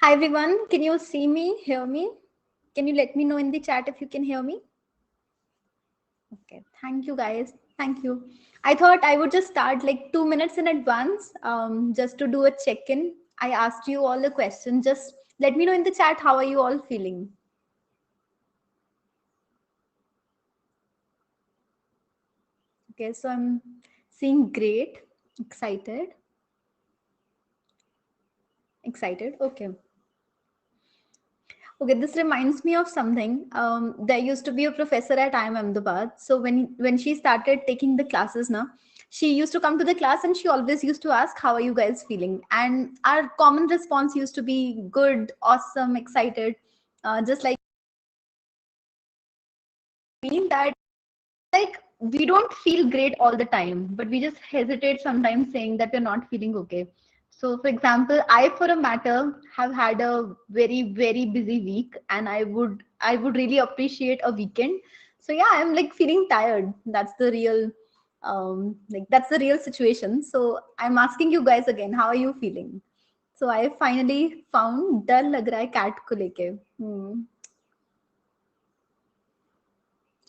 Hi everyone, can you see me, hear me? Can you let me know in the chat if you can hear me? Okay, thank you guys. Thank you. I thought I would just start like 2 minutes in advance just to do a check-in. I asked you all a question. Just let me know in the chat how are you all feeling? Okay, so I'm seeing great, excited, excited. Okay. Okay, this reminds me of something. There used to be a professor at IIM Ahmedabad. So when she started taking the classes now, she used to come to the class and she always used to ask, "How are you guys feeling?" And our common response used to be good, awesome, excited, just like feeling that like we don't feel great all the time, but we just hesitate sometimes saying that we're not feeling okay. So for example, I for a matter have had a very busy week, and I would really appreciate a weekend. So yeah, I'm like feeling tired. That's the real that's the real situation. So I'm asking you guys again, how are you feeling? So I finally found डर लग रहा है cat को लेके.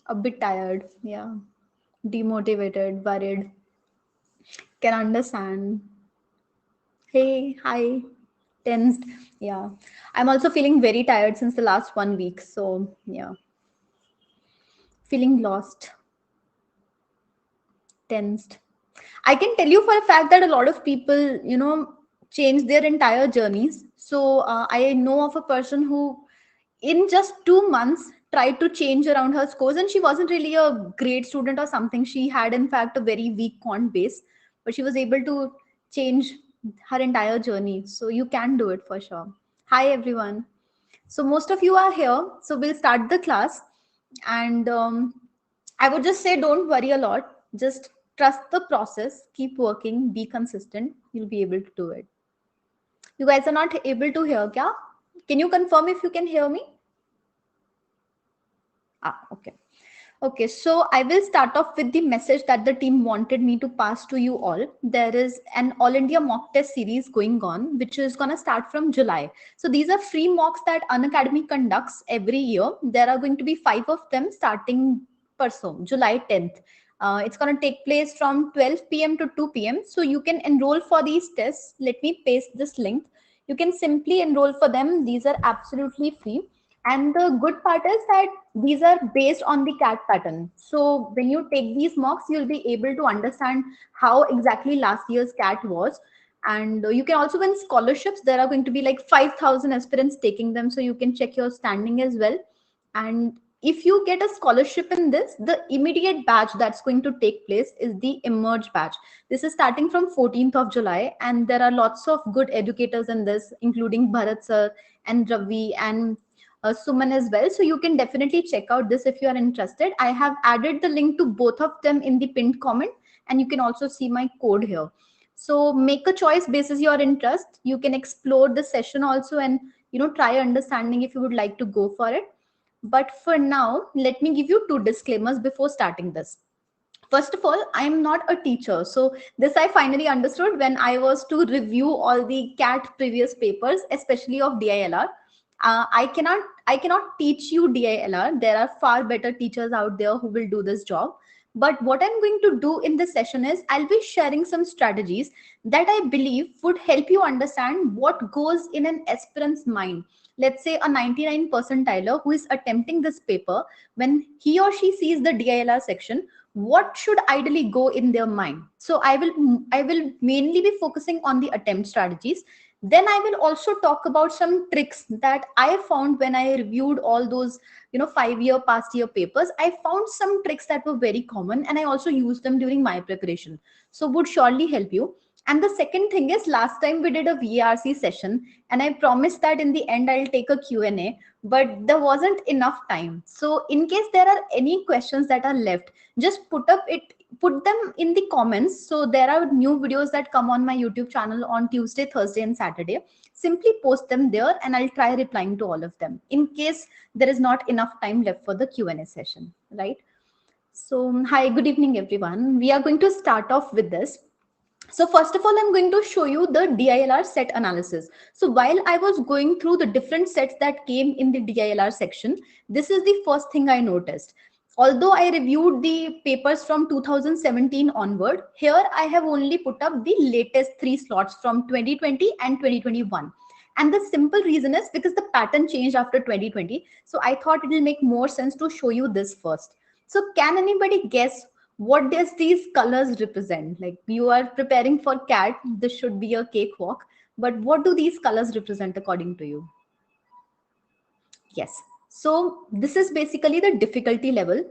A bit tired, yeah, demotivated, worried. Can understand. Hey, hi, tensed. Yeah, I'm also feeling very tired since the last 1 week. So, yeah, feeling lost, tensed. I can tell you for a fact that a lot of people, change their entire journeys. So, I know of a person who, in just 2 months, tried to change around her scores, and she wasn't really a great student or something. She had, in fact, a very weak quant base, but she was able to change her entire journey. So you can do it for sure. Hi everyone. So most of you are here, so we'll start the class. And I would just say don't worry a lot, just trust the process, keep working, be consistent, you'll be able to do it. You guys are not able to hear kya? Can you confirm if you can hear me? Okay. Okay, so I will start off with the message that the team wanted me to pass to you all. There is an All India mock test series going on, which is going to start from July. So these are free mocks that Unacademy conducts every year. There are going to be 5 of them starting July 10th. It's going to take place from 12 p.m. to 2 p.m. So you can enroll for these tests. Let me paste this link. You can simply enroll for them. These are absolutely free. And the good part is that these are based on the CAT pattern. So when you take these mocks, you'll be able to understand how exactly last year's CAT was. And you can also win scholarships. There are going to be like 5,000 aspirants taking them. So you can check your standing as well. And if you get a scholarship in this, the immediate batch that's going to take place is the Emerge batch. This is starting from 14th of July. And there are lots of good educators in this, including Bharat sir and Ravi and Suman as well. So you can definitely check out this if you are interested. I have added the link to both of them in the pinned comment, and you can also see my code here. So make a choice basis your interest. You can explore the session also and try understanding if you would like to go for it. But for now, let me give you 2 disclaimers before starting this. First of all, I am not a teacher. So this I finally understood when I was to review all the CAT previous papers, especially of DILR. I cannot teach you DILR. There are far better teachers out there who will do this job. But what I'm going to do in this session is I'll be sharing some strategies that I believe would help you understand what goes in an aspirant's mind. Let's say a 99 percentiler who is attempting this paper, when he or she sees the DILR section, what should ideally go in their mind. So I will mainly be focusing on the attempt strategies. Then I will also talk about some tricks that I found when I reviewed all those 5-year past year papers. I found some tricks that were very common, and I also used them during my preparation, so would surely help you. And the second thing is, last time we did a VRC session, and I promised that in the end I'll take a Q&A, but there wasn't enough time. So in case there are any questions that are left, just put them in the comments. So there are new videos that come on my YouTube channel on Tuesday, Thursday and Saturday. Simply post them there and I'll try replying to all of them in case there is not enough time left for the Q&A session, right? So hi, good evening everyone. We are going to start off with this. So first of all, I'm going to show you the DILR set analysis. So while I was going through the different sets that came in the DILR section, this is the first thing I noticed. Although I reviewed the papers from 2017 onward, here I have only put up the latest 3 slots from 2020 and 2021. And the simple reason is because the pattern changed after 2020. So I thought it will make more sense to show you this first. So can anybody guess what does these colors represent? Like you are preparing for CAT, this should be a cakewalk, but what do these colors represent according to you? Yes. So this is basically the difficulty level.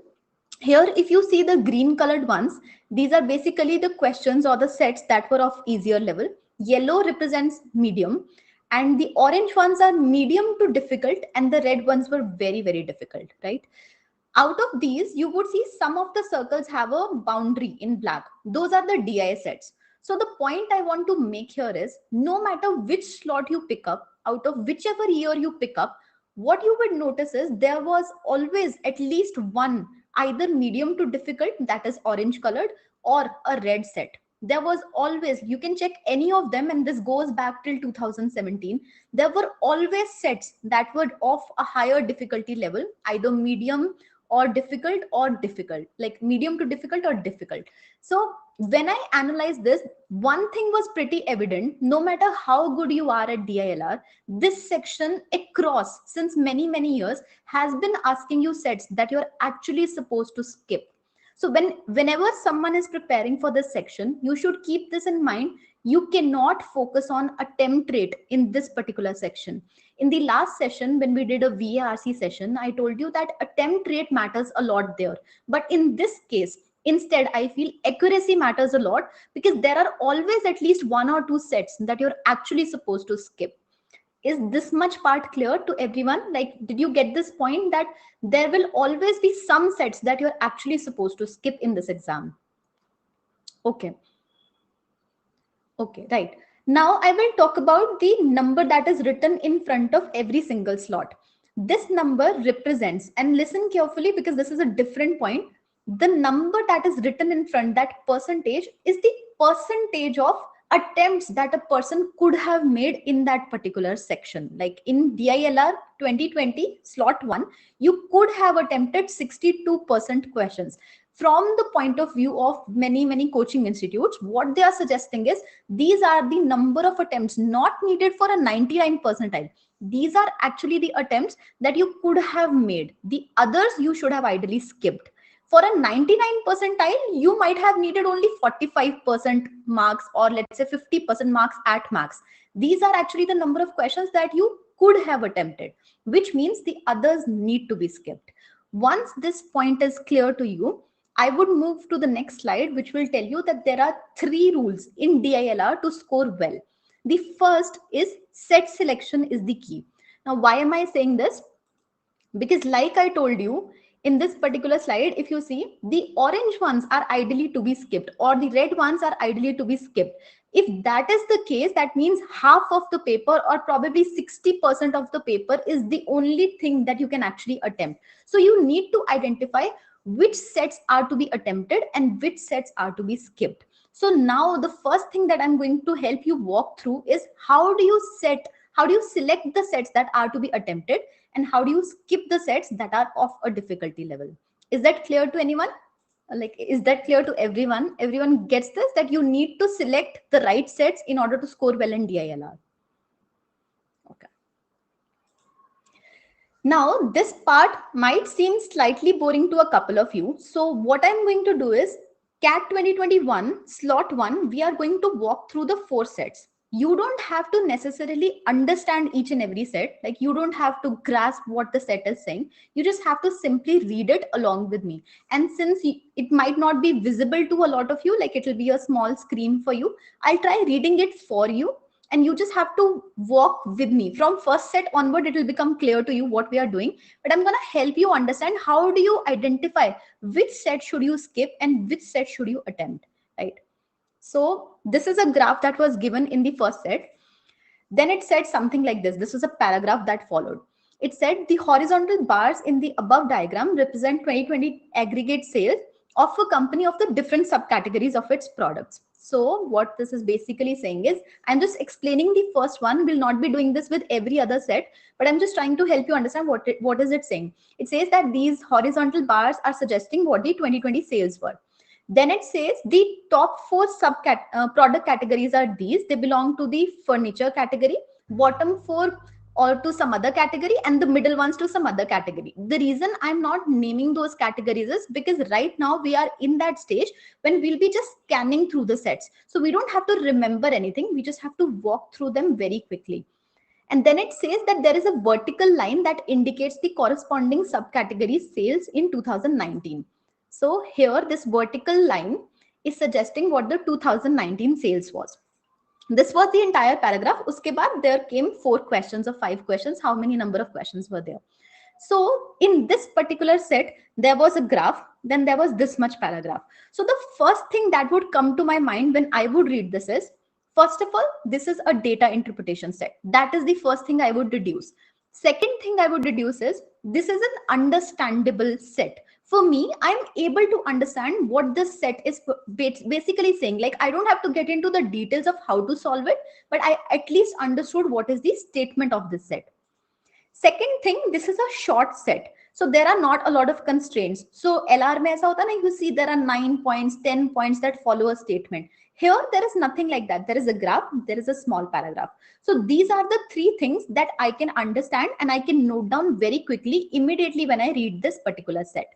Here, if you see the green colored ones, these are basically the questions or the sets that were of easier level. Yellow represents medium, and the orange ones are medium to difficult, and the red ones were very, very difficult, right? Out of these, you would see some of the circles have a boundary in black. Those are the DI sets. So the point I want to make here is no matter which slot you pick up, out of whichever year you pick up, what you would notice is there was always at least one either medium to difficult, that is orange colored, or a red set. There was always, you can check any of them, and this goes back till 2017. There were always sets that were of a higher difficulty level, either medium or difficult, like medium to difficult or difficult. So when I analyze this, one thing was pretty evident. No matter how good you are at DILR, this section across since many years has been asking you sets that you're actually supposed to skip. So whenever someone is preparing for this section, you should keep this in mind. You cannot focus on attempt rate in this particular section. In the last session, when we did a VARC session, I told you that attempt rate matters a lot there. But in this case, instead, I feel accuracy matters a lot, because there are always at least 1 or 2 sets that you're actually supposed to skip. Is this much part clear to everyone? Like, did you get this point that there will always be some sets that you're actually supposed to skip in this exam? Okay. Okay, right. Now I will talk about the number that is written in front of every single slot. This number represents, and listen carefully because this is a different point. The number that is written in front, that percentage, is the percentage of attempts that a person could have made in that particular section. Like in DILR 2020 slot 1, you could have attempted 62% questions. From the point of view of many coaching institutes, what they are suggesting is these are the number of attempts not needed for a 99 percentile. These are actually the attempts that you could have made. The others you should have ideally skipped. For a 99 percentile, you might have needed only 45% marks, or let's say 50% marks at max. These are actually the number of questions that you could have attempted, which means the others need to be skipped. Once this point is clear to you, I would move to the next slide, which will tell you that there are 3 rules in DILR to score well. The first is set selection is the key. Now, why am I saying this? Because like I told you, in this particular slide, if you see, the orange ones are ideally to be skipped, or the red ones are ideally to be skipped. If that is the case, that means half of the paper, or probably 60% of the paper, is the only thing that you can actually attempt. So you need to identify which sets are to be attempted and which sets are to be skipped. So now the first thing that I'm going to help you walk through is how do you select the sets that are to be attempted, and how do you skip the sets that are of a difficulty level. Is that clear to anyone? Like, is that clear to everyone? Everyone gets this, that you need to select the right sets in order to score well in DILR. Okay. Now, this part might seem slightly boring to a couple of you. So what I'm going to do is CAT 2021 slot 1, we are going to walk through the 4 sets. You don't have to necessarily understand each and every set. Like, you don't have to grasp what the set is saying. You just have to simply read it along with me. And since it might not be visible to a lot of you, like it will be a small screen for you, I'll try reading it for you. And you just have to walk with me. From first set onward, it will become clear to you what we are doing. But I'm going to help you understand how do you identify which set should you skip and which set should you attempt, right? So this is a graph that was given in the first set. Then it said something like this. This is a paragraph that followed. It said the horizontal bars in the above diagram represent 2020 aggregate sales of a company of the different subcategories of its products. So what this is basically saying is, I'm just explaining the first one. We'll not be doing this with every other set, but I'm just trying to help you understand what is it saying. It says that these horizontal bars are suggesting what the 2020 sales were. Then it says the top four product categories are these. They belong to the furniture category, bottom four or to some other category, and the middle ones to some other category. The reason I'm not naming those categories is because right now we are in that stage when we'll be just scanning through the sets. So we don't have to remember anything. We just have to walk through them very quickly. And then it says that there is a vertical line that indicates the corresponding subcategory sales in 2019. So here, this vertical line is suggesting what the 2019 sales was. This was the entire paragraph. Uske baad there came 4 questions or 5 questions. How many number of questions were there? So in this particular set, there was a graph, then there was this much paragraph. So the first thing that would come to my mind when I would read this is, first of all, this is a data interpretation set. That is the first thing I would deduce. Second thing I would deduce is, this is an understandable set. For me, I'm able to understand what this set is basically saying. Like, I don't have to get into the details of how to solve it, but I at least understood what is the statement of this set. Second thing, this is a short set. So there are not a lot of constraints. So LR mein aisa hota na, you see there are 9 points, 10 points that follow a statement. Here, there is nothing like that. There is a graph, there is a small paragraph. So these are the 3 things that I can understand and I can note down very quickly, immediately when I read this particular set.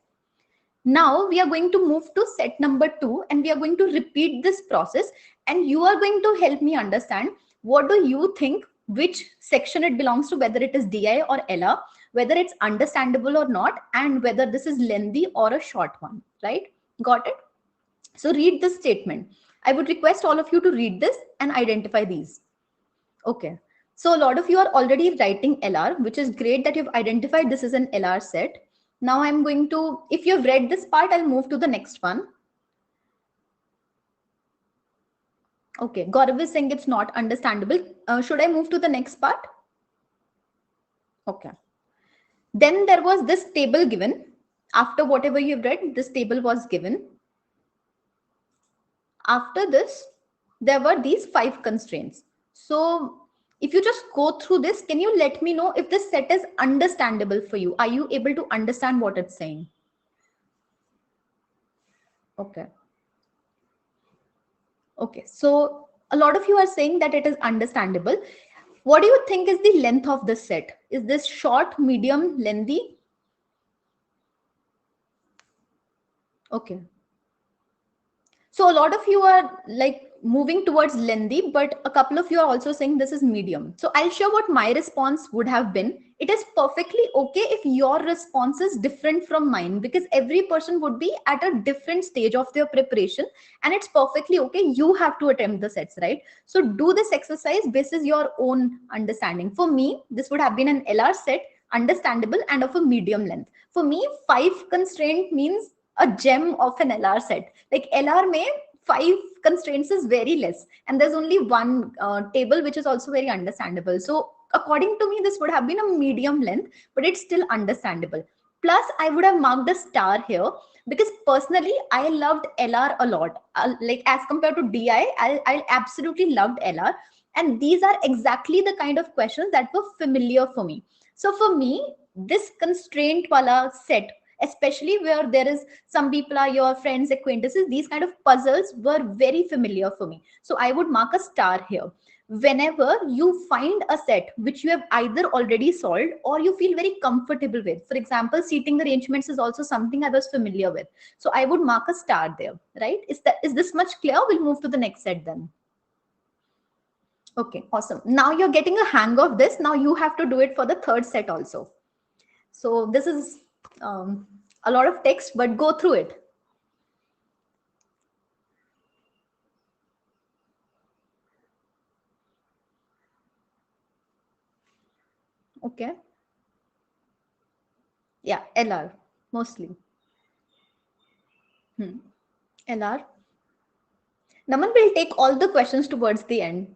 Now we are going to move to set number 2 and we are going to repeat this process, and you are going to help me understand what do you think, which section it belongs to, whether it is DI or LR, whether it's understandable or not, and whether this is lengthy or a short one, right? Got it? So read this statement. I would request all of you to read this and identify these. Okay. So a lot of you are already writing LR, which is great that you've identified this is an LR set. Now I'm going to, if you've read this part, I'll move to the next one. Okay, Gaurav is saying it's not understandable. Should I move to the next part? Okay. Then there was this table given. After whatever you've read, this table was given. After this, there were these 5 constraints. So if you just go through this, can you let me know if this set is understandable for you? Are you able to understand what it's saying? Okay. Okay, so a lot of you are saying that it is understandable. What do you think is the length of this set? Is this short, medium, lengthy? Okay. So a lot of you are like moving towards lengthy, but a couple of you are also saying this is medium. So I'll share what my response would have been. It is perfectly okay if your response is different from mine, because every person would be at a different stage of their preparation, and it's perfectly okay. You have to attempt the sets, right? So do this exercise based on your own understanding. For me, this would have been an LR set, understandable and of a medium length. For me, 5 constraint means a gem of an LR set. Like LR may 5 constraints is very less, and there's only one table which is also very understandable. So according to me, this would have been a medium length, but it's still understandable. Plus, I would have marked the star here because personally, I loved LR a lot. Like as compared to DI, I absolutely loved LR. And these are exactly the kind of questions that were familiar for me. So for me, this constraint wala set, especially where there is some people are your friends, acquaintances, these kind of puzzles were very familiar for me. So I would mark a star here. Whenever you find a set which you have either already solved or you feel very comfortable with, for example, seating arrangements is also something I was familiar with. So I would mark a star there, right? Is this much clear? We'll move to the next set then. Okay, awesome. Now you're getting a hang of this. Now you have to do it for the third set also. So this is a lot of text, but go through it. Okay. Yeah, LR mostly. LR. Naman will take all the questions towards the end.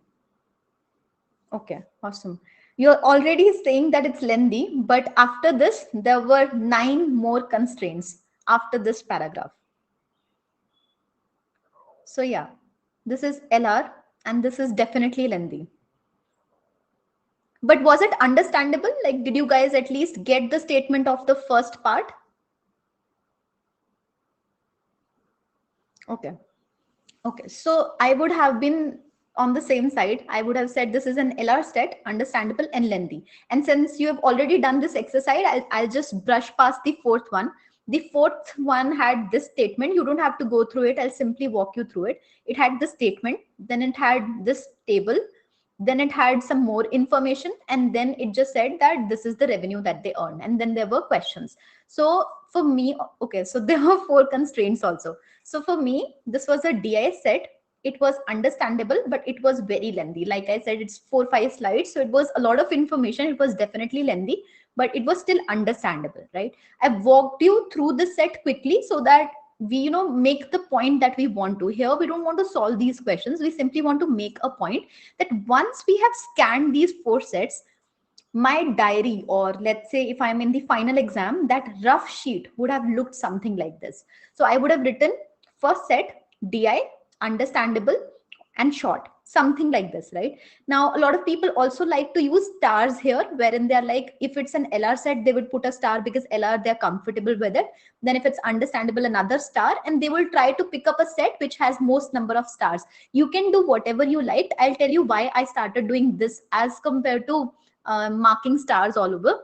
Okay, awesome. You're already saying that it's lengthy, but after this, there were 9 more constraints after this paragraph. So yeah, This is LR, and this is definitely lengthy. But was it understandable? Like, did you guys at least get the statement of the first part? Okay. Okay. So I would have been on the same side. I would have said this is an LR set, understandable and lengthy. And since you have already done this exercise, I'll just brush past the fourth one. The fourth one had this statement. You don't have to go through it. I'll simply walk you through it. It had the statement, then it had this table, then it had some more information, and then it just said that this is the revenue that they earn, and then there were questions. So for me, okay, so there were four constraints also. So for me, this was a DI set. It was understandable, but it was very lengthy. Like I said, it's 4 or 5 slides, so it was a lot of information. It was definitely lengthy, but it was still understandable, right? I walked you through the set quickly so that we, make the point that we want to. Here we don't want to solve these questions, we simply want to make a point that once we have scanned these 4 sets, my diary, or let's say if I'm in the final exam, that rough sheet would have looked something like this. So I would have written first set DI, understandable and short, something like this, right? Now a lot of people also like to use stars here, wherein they're like, if it's an LR set, they would put a star because LR they're comfortable with it. Then if it's understandable, another star, and they will try to pick up a set which has most number of stars. You can do whatever you liked. I'll tell you why I started doing this as compared to marking stars all over,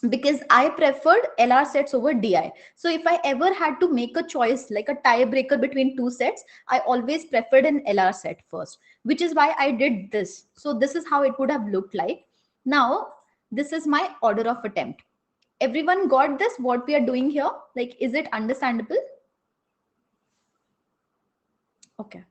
because I preferred LR sets over DI. So if I ever had to make a choice, like a tiebreaker between 2 sets, I always preferred an LR set first, which is why I did this. So this is how it would have looked like. Now, this is my order of attempt. Everyone got this, what we are doing here? Like, is it understandable? Okay.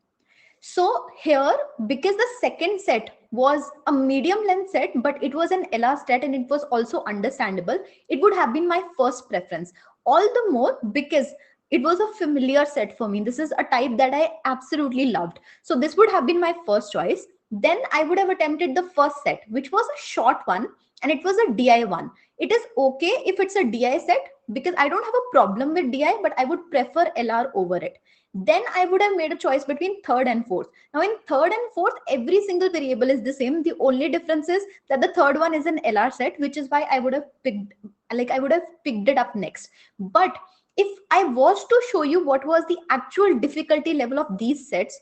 So here, because the second set was a medium length set, but it was an LR set and it was also understandable, it would have been my first preference. All the more because it was a familiar set for me. This is a type that I absolutely loved. So this would have been my first choice. Then I would have attempted the first set, which was a short one, and it was a DI one. It is okay if it's a DI set because I don't have a problem with DI, but I would prefer LR over it. Then I would have made a choice between third and fourth. Now in third and fourth, every single variable is the same. The only difference is that the third one is an LR set, which is why I would have picked it up next. But if I was to show you what was the actual difficulty level of these sets,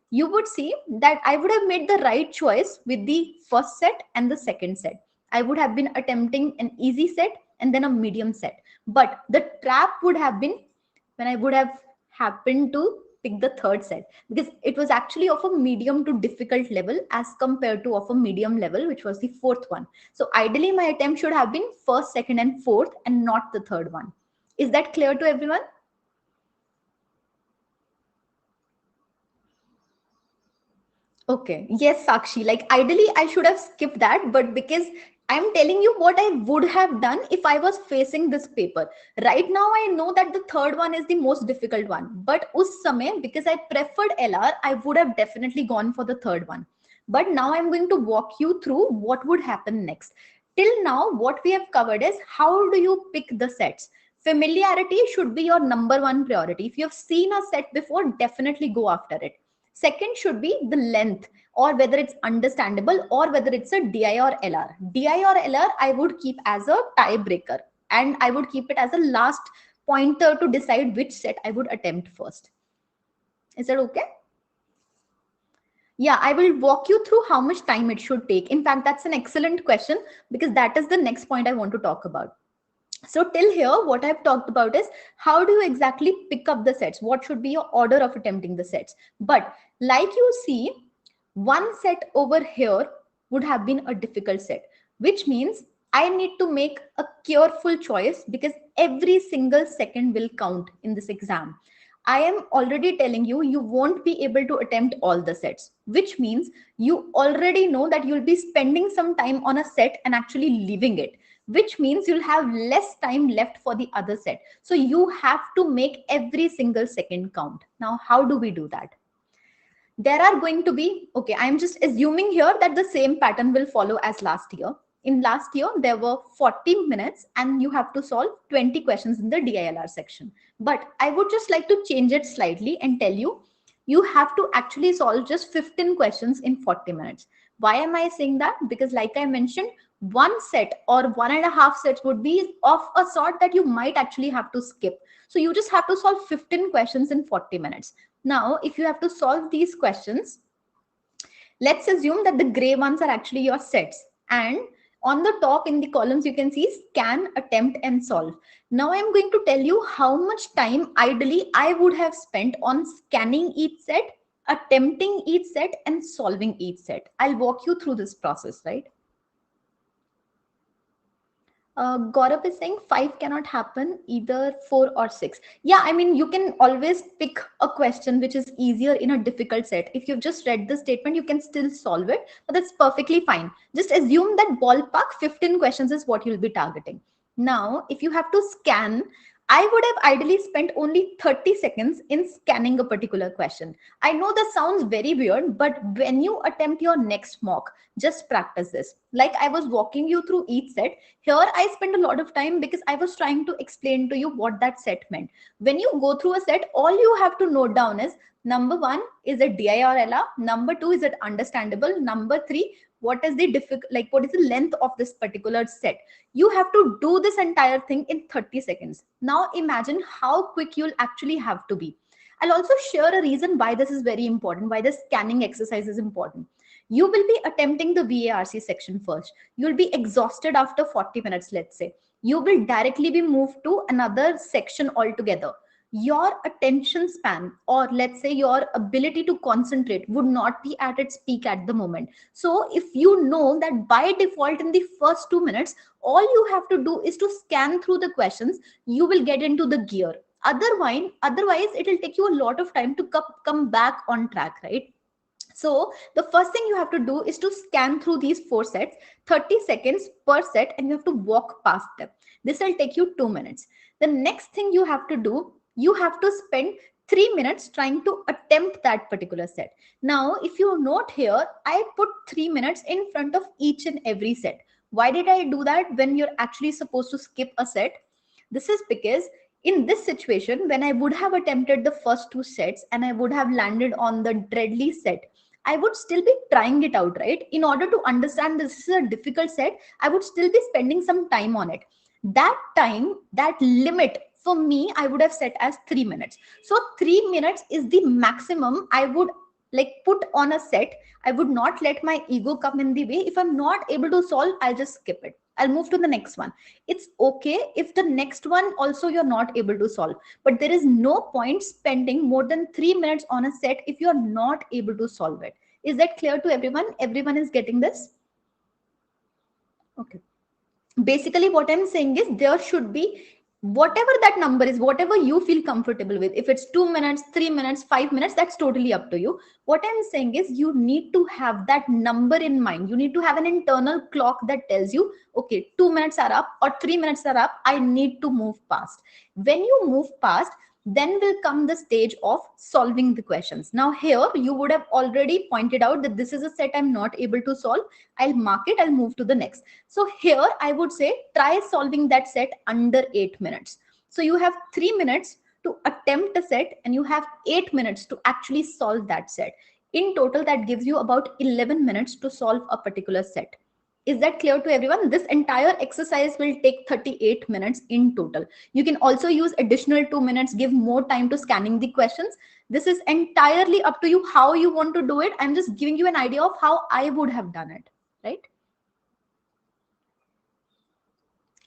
you would see that I would have made the right choice with the first set and the second set. I would have been attempting an easy set and then a medium set. But the trap would have been when I would have happened to pick the third set, because it was actually of a medium to difficult level as compared to of a medium level, which was the fourth one. So ideally my attempt should have been first, second and fourth and not the third one. Is that clear to everyone? Okay. Yes, Sakshi. Like ideally, I should have skipped that, but because I'm telling you what I would have done if I was facing this paper. Right now, I know that the third one is the most difficult one. But us samay, because I preferred LR, I would have definitely gone for the third one. But now I'm going to walk you through what would happen next. Till now, what we have covered is how do you pick the sets. Familiarity should be your number one priority. If you have seen a set before, definitely go after it. Second should be the length, or whether it's understandable, or whether it's a DI or LR. DI or LR, I would keep as a tiebreaker, and I would keep it as a last pointer to decide which set I would attempt first. Is that okay? Yeah, I will walk you through how much time it should take. In fact, that's an excellent question because that is the next point I want to talk about. So till here, what I've talked about is how do you exactly pick up the sets? What should be your order of attempting the sets? But like you see, one set over here would have been a difficult set, which means I need to make a careful choice because every single second will count in this exam. I am already telling you, you won't be able to attempt all the sets, which means you already know that you'll be spending some time on a set and actually leaving it, which means you'll have less time left for the other set. So you have to make every single second count. Now, how do we do that? There are going to be, okay, I'm just assuming here that the same pattern will follow as last year. In last year, there were 40 minutes and you have to solve 20 questions in the DILR section. But I would just like to change it slightly and tell you You have to actually solve just 15 questions in 40 minutes. Why am I saying that? Because like I mentioned, one set or 1.5 sets would be of a sort that you might actually have to skip. So you just have to solve 15 questions in 40 minutes. Now, if you have to solve these questions, let's assume that the gray ones are actually your sets. And on the top in the columns, you can see scan, attempt, and solve. Now I'm going to tell you how much time ideally I would have spent on scanning each set, attempting each set, and solving each set. I'll walk you through this process, right? Gaurav is saying 5 cannot happen, either 4 or 6. Yeah, I mean, you can always pick a question which is easier in a difficult set. If you've just read the statement, you can still solve it, but that's perfectly fine. Just assume that ballpark 15 questions is what you'll be targeting. Now, if you have to scan, I would have ideally spent only 30 seconds in scanning a particular question. I know that sounds very weird, but when you attempt your next mock, just practice this. Like I was walking you through each set. Here, I spent a lot of time because I was trying to explain to you what that set meant. When you go through a set, all you have to note down is number 1, is it DILR? Number 2, is it understandable? Number 3, what is the what is the length of this particular set? You have to do this entire thing in 30 seconds. Now imagine how quick you'll actually have to be. I'll also share a reason why this is very important, why the scanning exercise is important. You will be attempting the VARC section first. You'll be exhausted after 40 minutes, let's say. You will directly be moved to another section altogether. Your attention span, or let's say your ability to concentrate, would not be at its peak at the moment. So if you know that by default in the first 2 minutes, all you have to do is to scan through the questions, you will get into the gear. Otherwise, it will take you a lot of time to come back on track, right? So the first thing you have to do is to scan through these 4 sets, 30 seconds per set, and you have to walk past them. This will take you 2 minutes. The next thing you have to do, you have to spend 3 minutes trying to attempt that particular set. Now, if you note here, I put 3 minutes in front of each and every set. Why did I do that when you're actually supposed to skip a set? This is because in this situation, when I would have attempted the first 2 sets and I would have landed on the dreadly set, I would still be trying it out, right? In order to understand this is a difficult set, I would still be spending some time on it. That time, that limit for me, I would have set as 3 minutes. So 3 minutes is the maximum I would put on a set. I would not let my ego come in the way. If I'm not able to solve, I'll just skip it. I'll move to the next one. It's okay if the next one also you're not able to solve, but there is no point spending more than 3 minutes on a set if you're not able to solve it. Is that clear to everyone? Everyone is getting this? Okay. Basically, what I'm saying is there should be whatever that number is, whatever you feel comfortable with. If it's 2 minutes, 3 minutes, 5 minutes, that's totally up to you. What I'm saying is you need to have that number in mind. You need to have an internal clock that tells you, okay, 2 minutes are up or 3 minutes are up, I need to move past. When you move past, then will come the stage of solving the questions. Now here you would have already pointed out that this is a set I'm not able to solve. I'll mark it, I'll move to the next. So here I would say try solving that set under 8 minutes. So you have 3 minutes to attempt a set and you have 8 minutes to actually solve that set. In total, that gives you about 11 minutes to solve a particular set. Is that clear to everyone? This entire exercise will take 38 minutes in total. You can also use additional 2 minutes, give more time to scanning the questions. This is entirely up to you how you want to do it. I'm just giving you an idea of how I would have done it, right?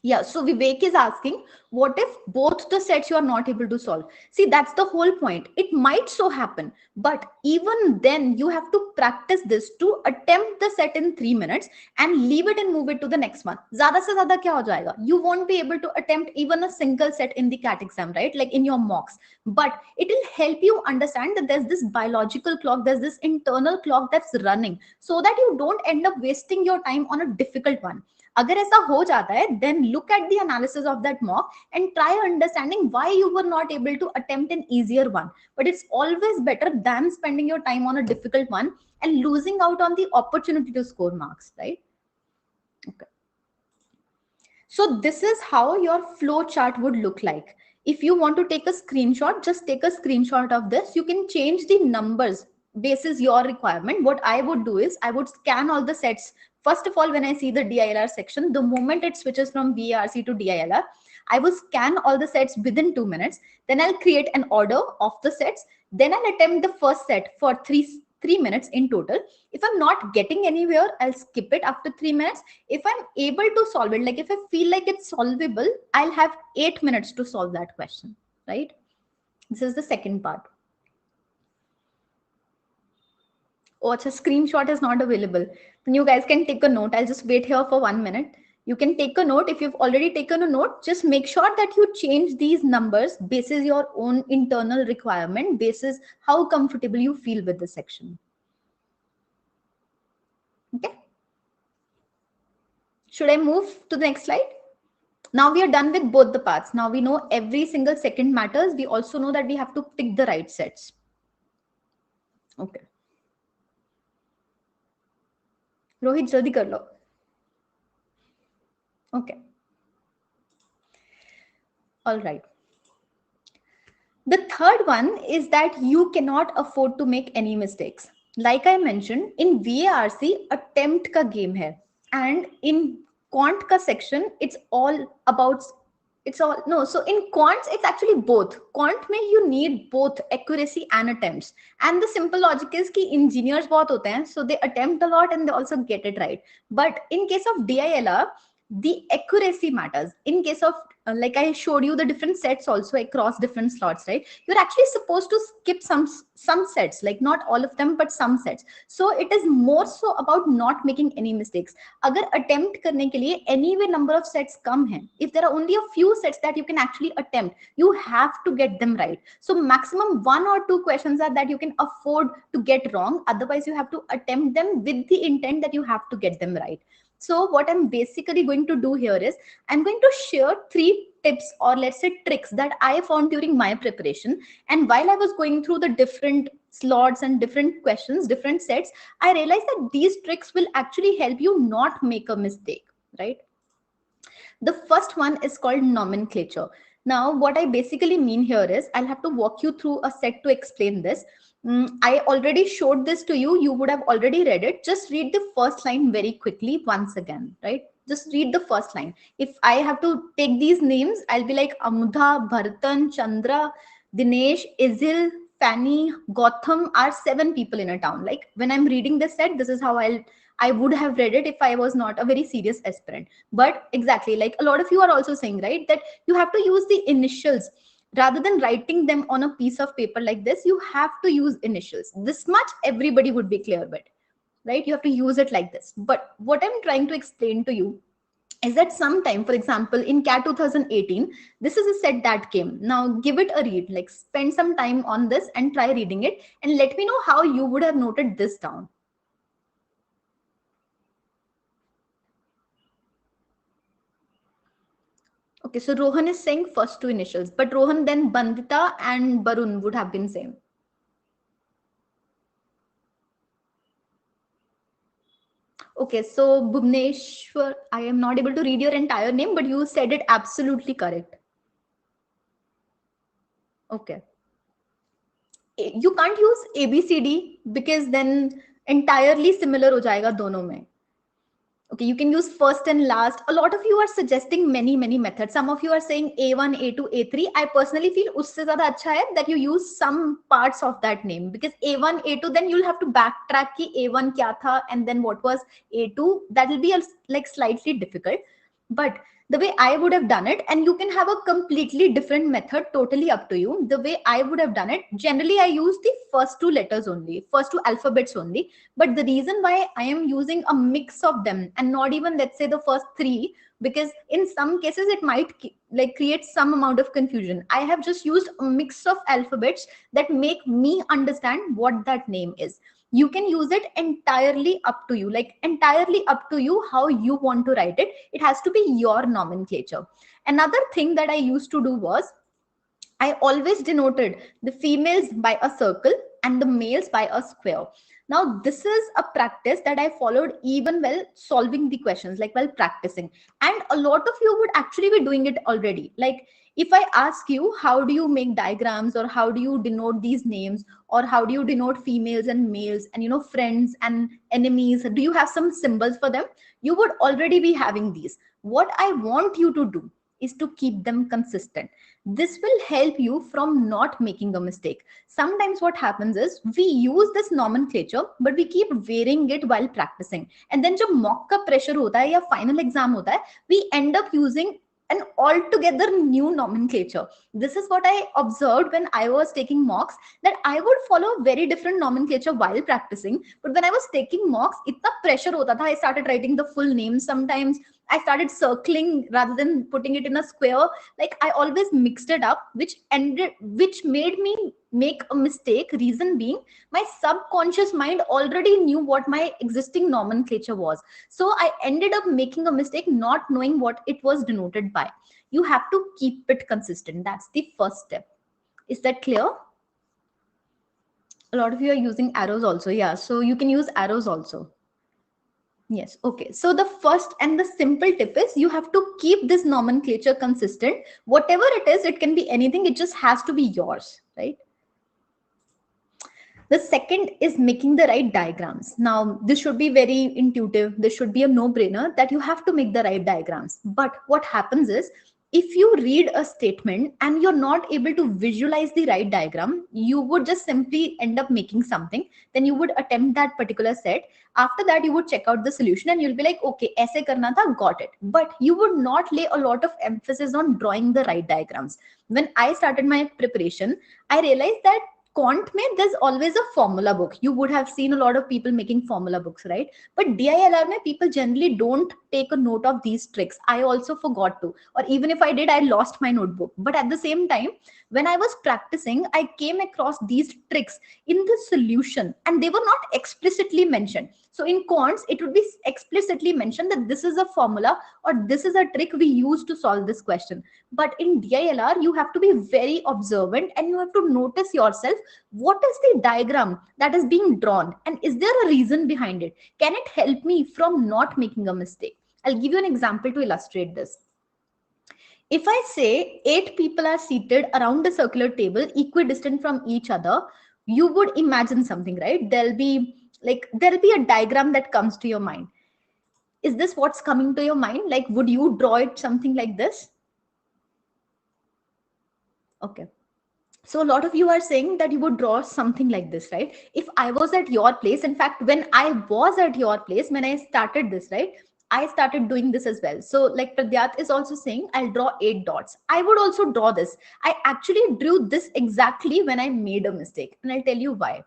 Yeah, so Vivek is asking, what if both the sets you are not able to solve? See, that's the whole point. It might so happen, but even then you have to practice this to attempt the set in 3 minutes and leave it and move it to the next one. Zyada se zyada kya ho jayega? You won't be able to attempt even a single set in the CAT exam, right? Like in your mocks, but it will help you understand that there's this biological clock, there's this internal clock that's running so that you don't end up wasting your time on a difficult one. अगर ऐसा हो जाता है, then look at the analysis of that mock and try understanding why you were not able to attempt an easier one. But it's always better than spending your time on a difficult one and losing out on the opportunity to score marks, right? Okay. So this is how your flow chart would look like. If you want to take a screenshot, just take a screenshot of this. You can change the numbers basis your requirement. What I would do is I would scan all the sets. First of all, when I see the DILR section, the moment it switches from VARC to DILR, I will scan all the sets within 2 minutes. Then I'll create an order of the sets. Then I'll attempt the first set for three minutes in total. If I'm not getting anywhere, I'll skip it after 3 minutes. If I'm able to solve it, like if I feel like it's solvable, I'll have 8 minutes to solve that question, right? This is the second part. Oh, it's a screenshot is not available. Then you guys can take a note. I'll just wait here for 1 minute. You can take a note. If you've already taken a note, just make sure that you change these numbers basis your own internal requirement, basis how comfortable you feel with the section. Okay. Should I move to the next slide? Now we are done with both the parts. Now we know every single second matters. We also know that we have to pick the right sets. Okay. Rohit, jaldi kar lo. Okay. All right. The third one is that you cannot afford to make any mistakes. Like I mentioned, in VARC, attempt ka game hai. And in quant ka section, it's all about, so in quants, it's actually both. Quant mein you need both accuracy and attempts. And the simple logic is ki engineers bahut hote hain, so they attempt a lot and they also get it right. But in case of DILR, the accuracy matters. In case of, like I showed you the different sets also across different slots, right? You're actually supposed to skip some sets, like not all of them, but some sets. So it is more so about not making any mistakes. Agar attempt karne ke liye anyway number of sets come hai. If there are only a few sets that you can actually attempt, you have to get them right. So maximum 1 or 2 questions are that you can afford to get wrong. Otherwise you have to attempt them with the intent that you have to get them right. So what I'm basically going to do here is I'm going to share 3 tips, or let's say tricks, that I found during my preparation. And while I was going through the different slots and different questions, different sets, I realized that these tricks will actually help you not make a mistake, right? The first one is called nomenclature. Now, what I basically mean here is I'll have to walk you through a set to explain this. I already showed this to you. You would have already read it. Just read the first line very quickly once again, right? Just read the first line. If I have to take these names, I'll be like Amudha, Bharatan, Chandra, Dinesh, Izil, Fanny, Gotham are 7 people in a town. Like when I'm reading this set, this is how I would have read it if I was not a very serious aspirant. But exactly, like a lot of you are also saying, right, that you have to use the initials. Rather than writing them on a piece of paper like this, you have to use initials. This much everybody would be clear with, right? You have to use it like this. But what I'm trying to explain to you is that sometime, for example, in CAT 2018, this is a set that came. Now give it a read, like spend some time on this and try reading it and let me know how you would have noted this down. Okay, so Rohan is saying first 2 initials, but Rohan, then Bandita and Barun would have been same. Okay, so Bhuvneshwar, I am not able to read your entire name, but you said it absolutely correct. Okay. You can't use ABCD because then entirely similar ho jayega dono mein. Okay, you can use first and last. A lot of you are suggesting many methods. Some of you are saying A1, A2, A3. I personally feel usse zyada acha hai that you use some parts of that name, because A1, A2, then you'll have to backtrack ki A1 kya tha and then what was A2. That will be like slightly difficult. But the way I would have done it, and you can have a completely different method, totally up to you. The way I would have done it, generally I use the first 2 letters only, first 2 alphabets only. But the reason why I am using a mix of them and not even, let's say, the first 3, because in some cases it might like create some amount of confusion. I have just used a mix of alphabets that make me understand what that name is. You can use it entirely up to you, like entirely up to you how you want to write it. It has to be your nomenclature. Another thing that I used to do was I always denoted the females by a circle and the males by a square. Now, this is a practice that I followed even while solving the questions, like while practicing. And a lot of you would actually be doing it already. Like if I ask you, how do you make diagrams, or how do you denote these names, or how do you denote females and males and, friends and enemies? Do you have some symbols for them? You would already be having these. What I want you to do is to keep them consistent. This will help you from not making a mistake. Sometimes what happens is we use this nomenclature, but we keep varying it while practicing. And then जब mock का pressure होता है या final exam होता है, we end up using an altogether new nomenclature. This is what I observed when I was taking mocks, that I would follow very different nomenclature while practicing. But when I was taking mocks, itna pressure hota tha. I started writing the full name sometimes. I started circling rather than putting it in a square. Like I always mixed it up, which made me make a mistake. Reason being, my subconscious mind already knew what my existing nomenclature was. So I ended up making a mistake not knowing what it was denoted by. You have to keep it consistent. That's the first step. Is that clear? A lot of you are using arrows also. Yeah, so you can use arrows also. Yes. Okay. So the first and the simple tip is you have to keep this nomenclature consistent. Whatever it is, it can be anything. It just has to be yours, right? The second is making the right diagrams. Now, this should be very intuitive. This should be a no-brainer that you have to make the right diagrams. But what happens is, if you read a statement and you're not able to visualize the right diagram, you would just simply end up making something. Then you would attempt that particular set. After that, you would check out the solution and you'll be like, okay, aise karna tha, got it. But you would not lay a lot of emphasis on drawing the right diagrams. When I started my preparation, I realized that quant mein there's always a formula book. You would have seen a lot of people making formula books, right? But DILR mein people generally don't take a note of these tricks. I also forgot to, or even if I did, I lost my notebook. But at the same time, when I was practicing, I came across these tricks in the solution and they were not explicitly mentioned. So in quants, it would be explicitly mentioned that this is a formula or this is a trick we use to solve this question. But in DILR, you have to be very observant and you have to notice yourself. What is the diagram that is being drawn? And is there a reason behind it? Can it help me from not making a mistake? I'll give you an example to illustrate this. If I say 8 people are seated around a circular table equidistant from each other, you would imagine something, right? There'll be a diagram that comes to your mind. Is this what's coming to your mind? Like, would you draw it something like this? Okay. So a lot of you are saying that you would draw something like this, right? If I was at your place, in fact, when I was at your place, when I started this, right? I started doing this as well. So like Pradyat is also saying, I'll draw 8 dots. I would also draw this. I actually drew this exactly when I made a mistake. And I'll tell you why.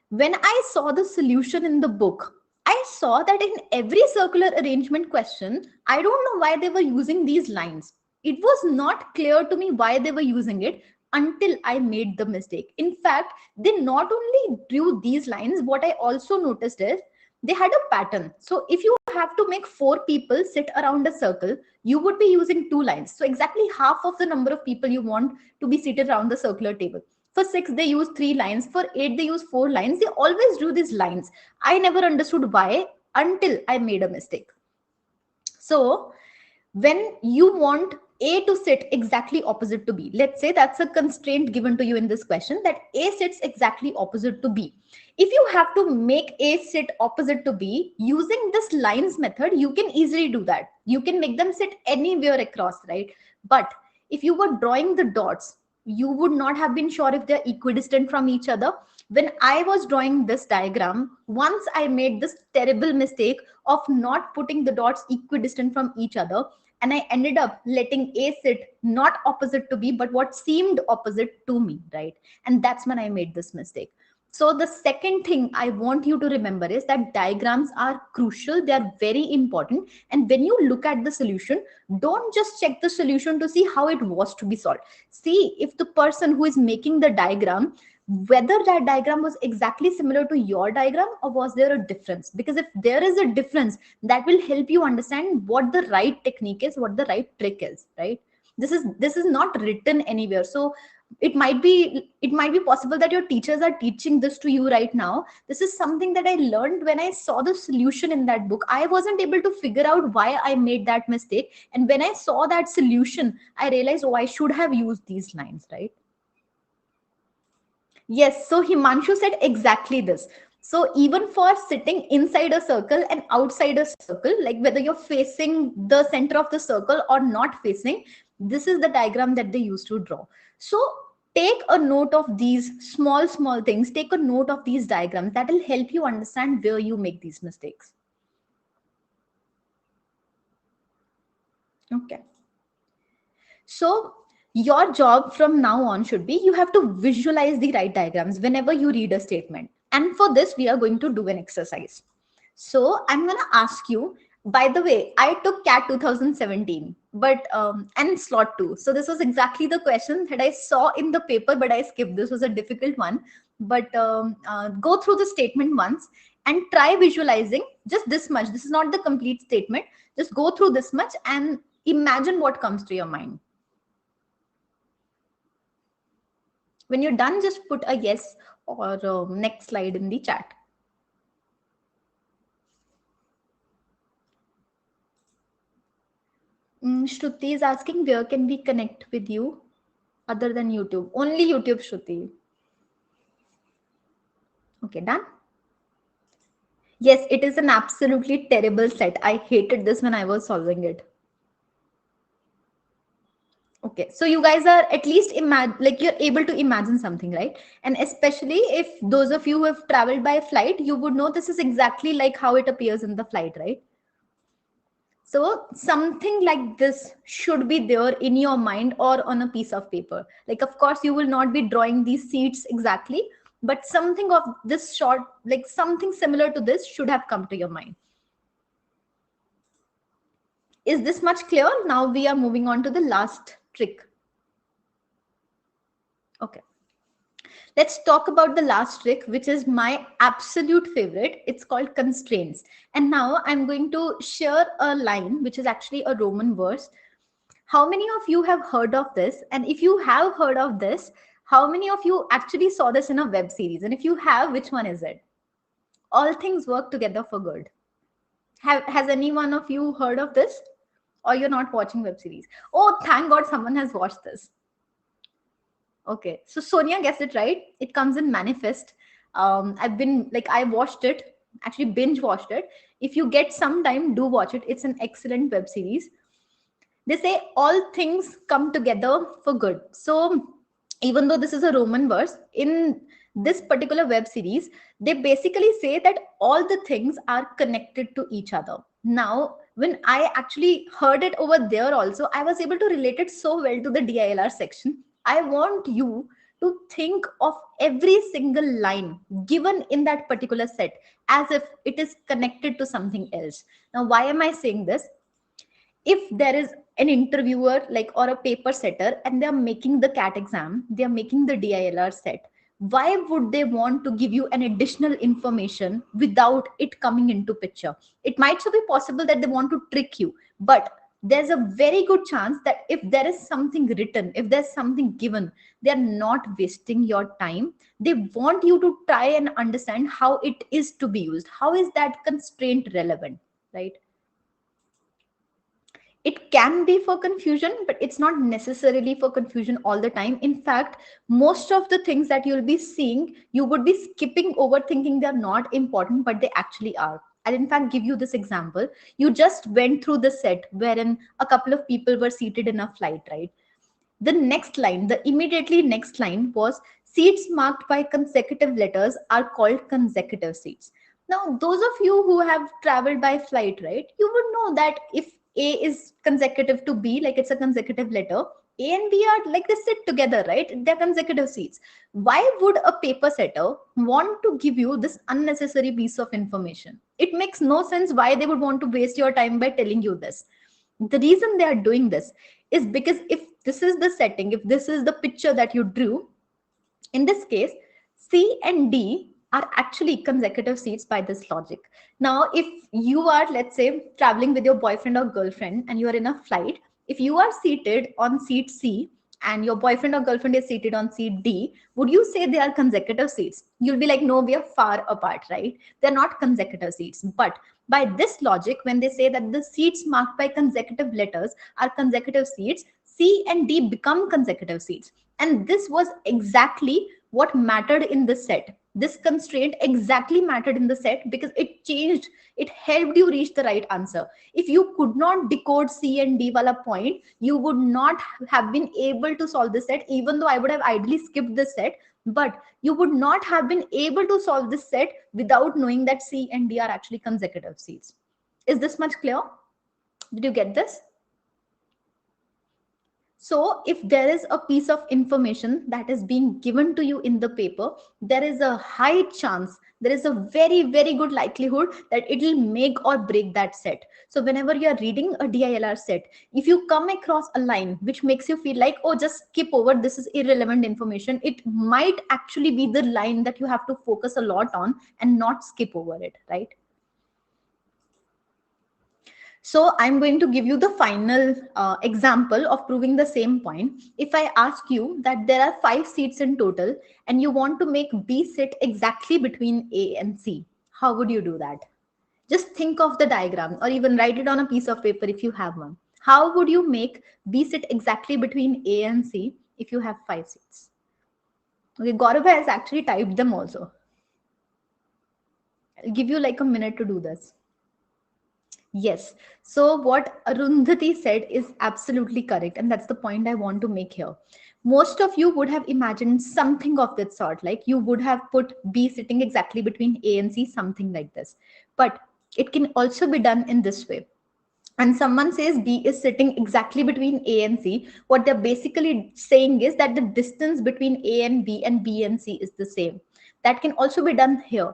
When I saw the solution in the book, I saw that in every circular arrangement question, I don't know why they were using these lines. It was not clear to me why they were using it until I made the mistake. In fact, they not only drew these lines, what I also noticed is they had a pattern. So if you have to make 4 people sit around a circle, you would be using 2 lines. So exactly half of the number of people you want to be seated around the circular table. For 6, they use 3 lines. For 8, they use 4 lines. They always do these lines. I never understood why until I made a mistake. So when you want A to sit exactly opposite to B, let's say that's a constraint given to you in this question, that A sits exactly opposite to B. If you have to make A sit opposite to B using this lines method, you can easily do that. You can make them sit anywhere across, right? But if you were drawing the dots, you would not have been sure if they're equidistant from each other. When I was drawing this diagram, once I made this terrible mistake of not putting the dots equidistant from each other, and I ended up letting A sit not opposite to B, but what seemed opposite to me, right? And that's when I made this mistake. So the second thing I want you to remember is that diagrams are crucial. They are very important. And when you look at the solution, don't just check the solution to see how it was to be solved. See if the person who is making the diagram, whether that diagram was exactly similar to your diagram or was there a difference. Because if there is a difference, that will help you understand what the right technique is, what the right trick is, right? This is not written anywhere. So it might be possible that your teachers are teaching this to you right now. This is something that I learned when I saw the solution in that book. I wasn't able to figure out why I made that mistake, and when I saw that solution, I realized, oh, I should have used these lines, right? Yes, so Himanshu said exactly this. So even for sitting inside a circle and outside a circle, like whether you're facing the center of the circle or not facing, this is the diagram that they used to draw. So take a note of these small things, take a note of these diagrams. That will help you understand where you make these mistakes. Okay. So your job from now on should be, you have to visualize the right diagrams whenever you read a statement. And for this, we are going to do an exercise. So I'm going to ask you, by the way, I took CAT 2017, but and slot 2. So this was exactly the question that I saw in the paper, but I skipped. This was a difficult one. But go through the statement once and try visualizing just this much. This is not the complete statement. Just go through this much and imagine what comes to your mind. When you're done, just put a yes or next slide in the chat. Shruti is asking, where can we connect with you other than YouTube? Only YouTube, Shruti. Okay, done. Yes, it is an absolutely terrible set. I hated this when I was solving it. Okay, so you guys are at least like you're able to imagine something, right? And especially if those of you who have traveled by flight, you would know this is exactly like how it appears in the flight, right? So something like this should be there in your mind or on a piece of paper. Like, of course, you will not be drawing these seats exactly, but something of this sort, like something similar to this should have come to your mind. Is this much clear? Now we are moving on to the last trick. Okay. Let's talk about the last trick, which is my absolute favorite. It's called constraints. And now I'm going to share a line, which is actually a Roman verse. How many of you have heard of this? And if you have heard of this, how many of you actually saw this in a web series? And if you have, which one is it? All things work together for good. Has any one of you heard of this? Or you're not watching web series? Oh, thank God someone has watched this. Okay, so Sonia guessed it right. It comes in Manifest. I watched it, actually binge watched it. If you get some time, do watch it. It's an excellent web series. They say all things come together for good. So even though this is a Roman verse, in this particular web series, they basically say that all the things are connected to each other. Now, when I actually heard it over there also, I was able to relate it so well to the DILR section. I want you to think of every single line given in that particular set as if it is connected to something else. Now, why am I saying this? If there is an interviewer like or a paper setter and they're making the CAT exam, they're making the DILR set, why would they want to give you an additional information without it coming into picture? It might so be possible that they want to trick you, but there's a very good chance that if there is something written, if there's something given, they're not wasting your time. They want you to try and understand how it is to be used. How is that constraint relevant, right? It can be for confusion, but it's not necessarily for confusion all the time. In fact, most of the things that you'll be seeing, you would be skipping over thinking they're not important, but they actually are. I'll in fact give you this example. You just went through the set wherein a couple of people were seated in a flight, right? The next line, the immediately next line was, seats marked by consecutive letters are called consecutive seats. Now, those of you who have traveled by flight, right, you would know that if A is consecutive to B, like it's a consecutive letter, A and B are like they sit together, right? They're consecutive seats. Why would a paper setter want to give you this unnecessary piece of information? It makes no sense why they would want to waste your time by telling you this. The reason they are doing this is because if this is the setting, if this is the picture that you drew, in this case, C and D are actually consecutive seats by this logic. Now, if you are, let's say, traveling with your boyfriend or girlfriend and you are in a flight, if you are seated on seat C and your boyfriend or girlfriend is seated on seat D, would you say they are consecutive seats? You'll be like, no, we are far apart, right? They're not consecutive seats. But by this logic, when they say that the seats marked by consecutive letters are consecutive seats, C and D become consecutive seats. And this was exactly what mattered in the set. This constraint exactly mattered in the set because it changed, it helped you reach the right answer. If you could not decode C and D wala point, you would not have been able to solve the set, even though I would have ideally skipped the set. But you would not have been able to solve this set without knowing that C and D are actually consecutive seats. Is this much clear? Did you get this? So if there is a piece of information that is being given to you in the paper, there is a high chance, there is a very, very good likelihood that it will make or break that set. So whenever you are reading a DILR set, if you come across a line which makes you feel like, oh, just skip over, this is irrelevant information, it might actually be the line that you have to focus a lot on and not skip over it, right? So I'm going to give you the final example of proving the same point. If I ask you that there are 5 seats in total and you want to make B sit exactly between A and C, how would you do that? Just think of the diagram or even write it on a piece of paper if you have one. How would you make B sit exactly between A and C if you have 5 seats? Okay, Gaurav has actually typed them also. I'll give you like a minute to do this. Yes. So what Arundhati said is absolutely correct. And that's the point I want to make here. Most of you would have imagined something of that sort, like you would have put B sitting exactly between A and C, something like this. But it can also be done in this way. And someone says B is sitting exactly between A and C, what they're basically saying is that the distance between A and B and C is the same. That can also be done here.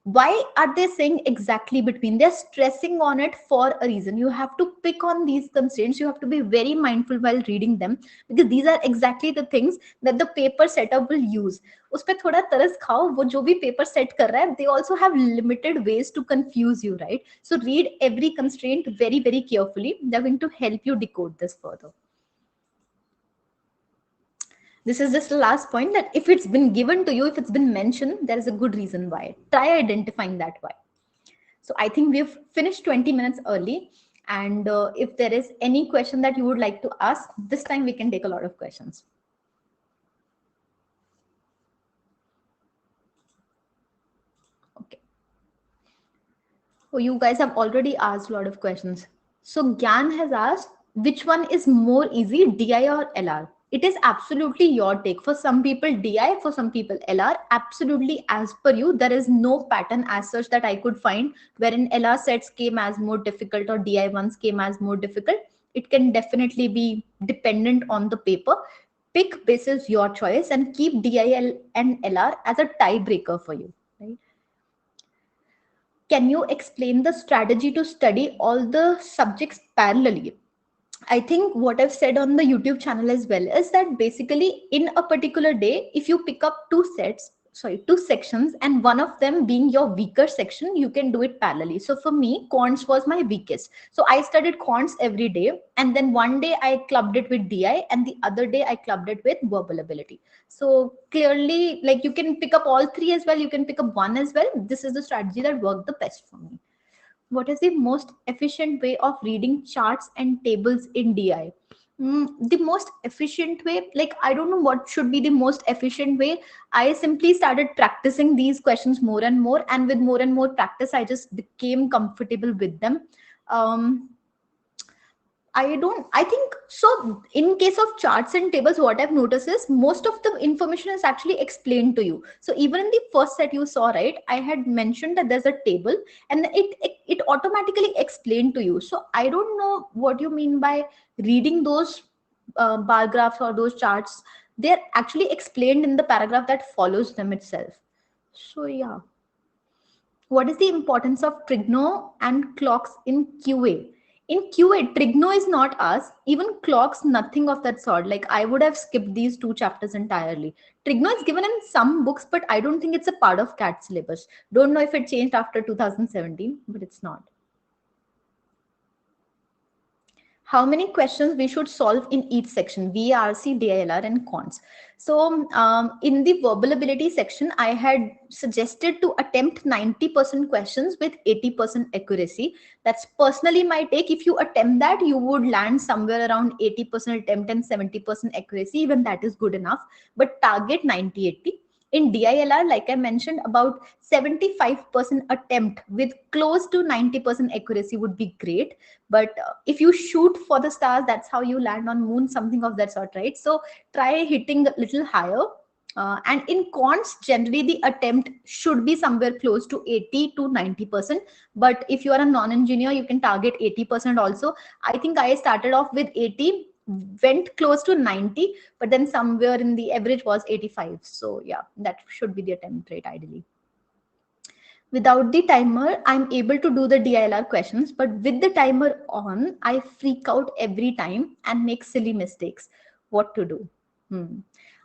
Why are they saying exactly between? They're stressing on it for a reason. You have to pick on these constraints. You have to be very mindful while reading them because these are exactly the things that the paper setup will use. उस पे थोड़ा तरस खाओ, वो जो भी paper set कर रहा है, they also have limited ways to confuse you, right? So read every constraint very, very carefully. They're going to help you decode this further. This is just the last point, that if it's been given to you, if it's been mentioned, there is a good reason why. Try identifying that why. So I think we've finished 20 minutes early. And if there is any question that you would like to ask, this time we can take a lot of questions. Okay. Oh, you guys have already asked a lot of questions. So Gyan has asked, which one is more easy, DI or LR? It is absolutely your take. For some people DI, for some people LR. Absolutely as per you. There is no pattern as such that I could find wherein LR sets came as more difficult or DI ones came as more difficult. It can definitely be dependent on the paper. Pick basis your choice and keep DI and LR as a tiebreaker for you. Right? Can you explain the strategy to study all the subjects parallelly? I think what I've said on the YouTube channel as well is that basically in a particular day, if you pick up two sections, and one of them being your weaker section, you can do it parallelly. So for me, quants was my weakest. So I studied quants every day. And then one day I clubbed it with DI and the other day I clubbed it with verbal ability. So clearly, like you can pick up all three as well. You can pick up one as well. This is the strategy that worked the best for me. What is the most efficient way of reading charts and tables in DI? The most efficient way, like I don't know what should be the most efficient way. I simply started practicing these questions more and more, and with more and more practice, I just became comfortable with them. Um, I think so. In case of charts and tables, what I've noticed is most of the information is actually explained to you. So even in the first set you saw, right, I had mentioned that there's a table and it automatically explained to you. So I don't know what you mean by reading those bar graphs or those charts. They're actually explained in the paragraph that follows them itself. So yeah. What is the importance of Trigno and clocks in QA? In QA, Trigno is not asked, even clocks, nothing of that sort. Like I would have skipped these two chapters entirely. Trigno is given in some books, but I don't think it's a part of CAT syllabus. Don't know if it changed after 2017, but it's not. how many questions we should solve in each section, VRC, DILR, and cons. So in the verbal ability section, I had suggested to attempt 90% questions with 80% accuracy. That's personally my take. If you attempt that, you would land somewhere around 80% attempt and 70% accuracy. Even that is good enough. But target 90-80. In DILR, like I mentioned, about 75% attempt with close to 90% accuracy would be great. But if you shoot for the stars, that's how you land on moon, something of that sort, right? So try hitting a little higher. And in cons, generally the attempt should be somewhere close to 80 to 90%. But if you are a non-engineer, you can target 80% also. I think I started off with 80, went close to 90, but then somewhere in the average was 85. So yeah, that should be the attempt rate ideally. Without the timer, I'm able to do the DILR questions, but with the timer on, I freak out every time and make silly mistakes. What to do?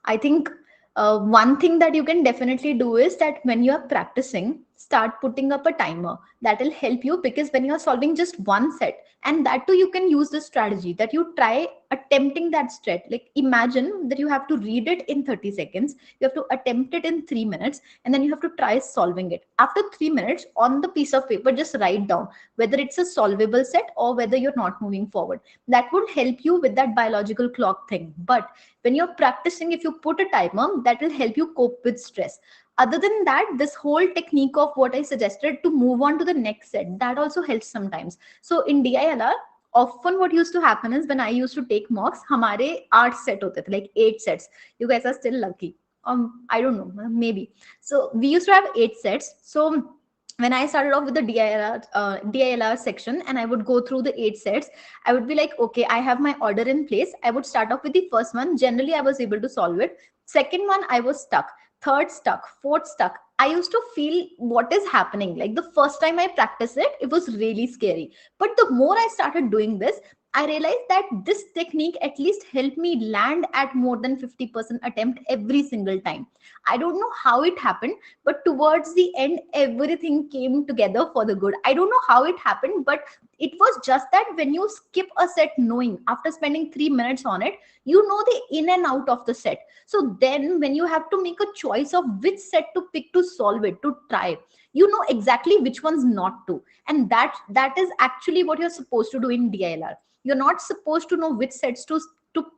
I think one thing that you can definitely do is that when you are practicing, start putting up a timer. That will help you, because when you are solving just one set, and that too, you can use the strategy that you try attempting that set. Like imagine that you have to read it in 30 seconds, you have to attempt it in 3 minutes, and then you have to try solving it. After 3 minutes, on the piece of paper, just write down whether it's a solvable set or whether you're not moving forward. That would help you with that biological clock thing. But when you're practicing, if you put a timer, that will help you cope with stress. Other than that, this whole technique of what I suggested to move on to the next set, that also helps sometimes. So in DILR, often what used to happen is when I used to take mocks, hamare 8 set hote the, like 8 sets. You guys are still lucky. I don't know, maybe. So we used to have 8 sets. So when I started off with the DILR section and I would go through the 8 sets, I would be like, okay, I have my order in place. I would start off with the first one. Generally, I was able to solve it. Second one, I was stuck. Third, stuck. Fourth, stuck. I used to feel what is happening. Like the first time I practiced it, it was really scary. But the more I started doing this, I realized that this technique at least helped me land at more than 50% attempt every single time. I don't know how it happened, but towards the end, everything came together for the good. I don't know how it happened, but it was just that when you skip a set knowing, after spending 3 minutes on it, you know the in and out of the set. So then when you have to make a choice of which set to pick to solve it, to try, you know exactly which ones not to. And that is actually what you're supposed to do in DILR. You're not supposed to know which sets to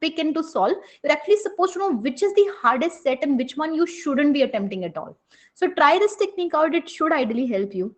pick and to solve. You're actually supposed to know which is the hardest set and which one you shouldn't be attempting at all. So try this technique out. It should ideally help you.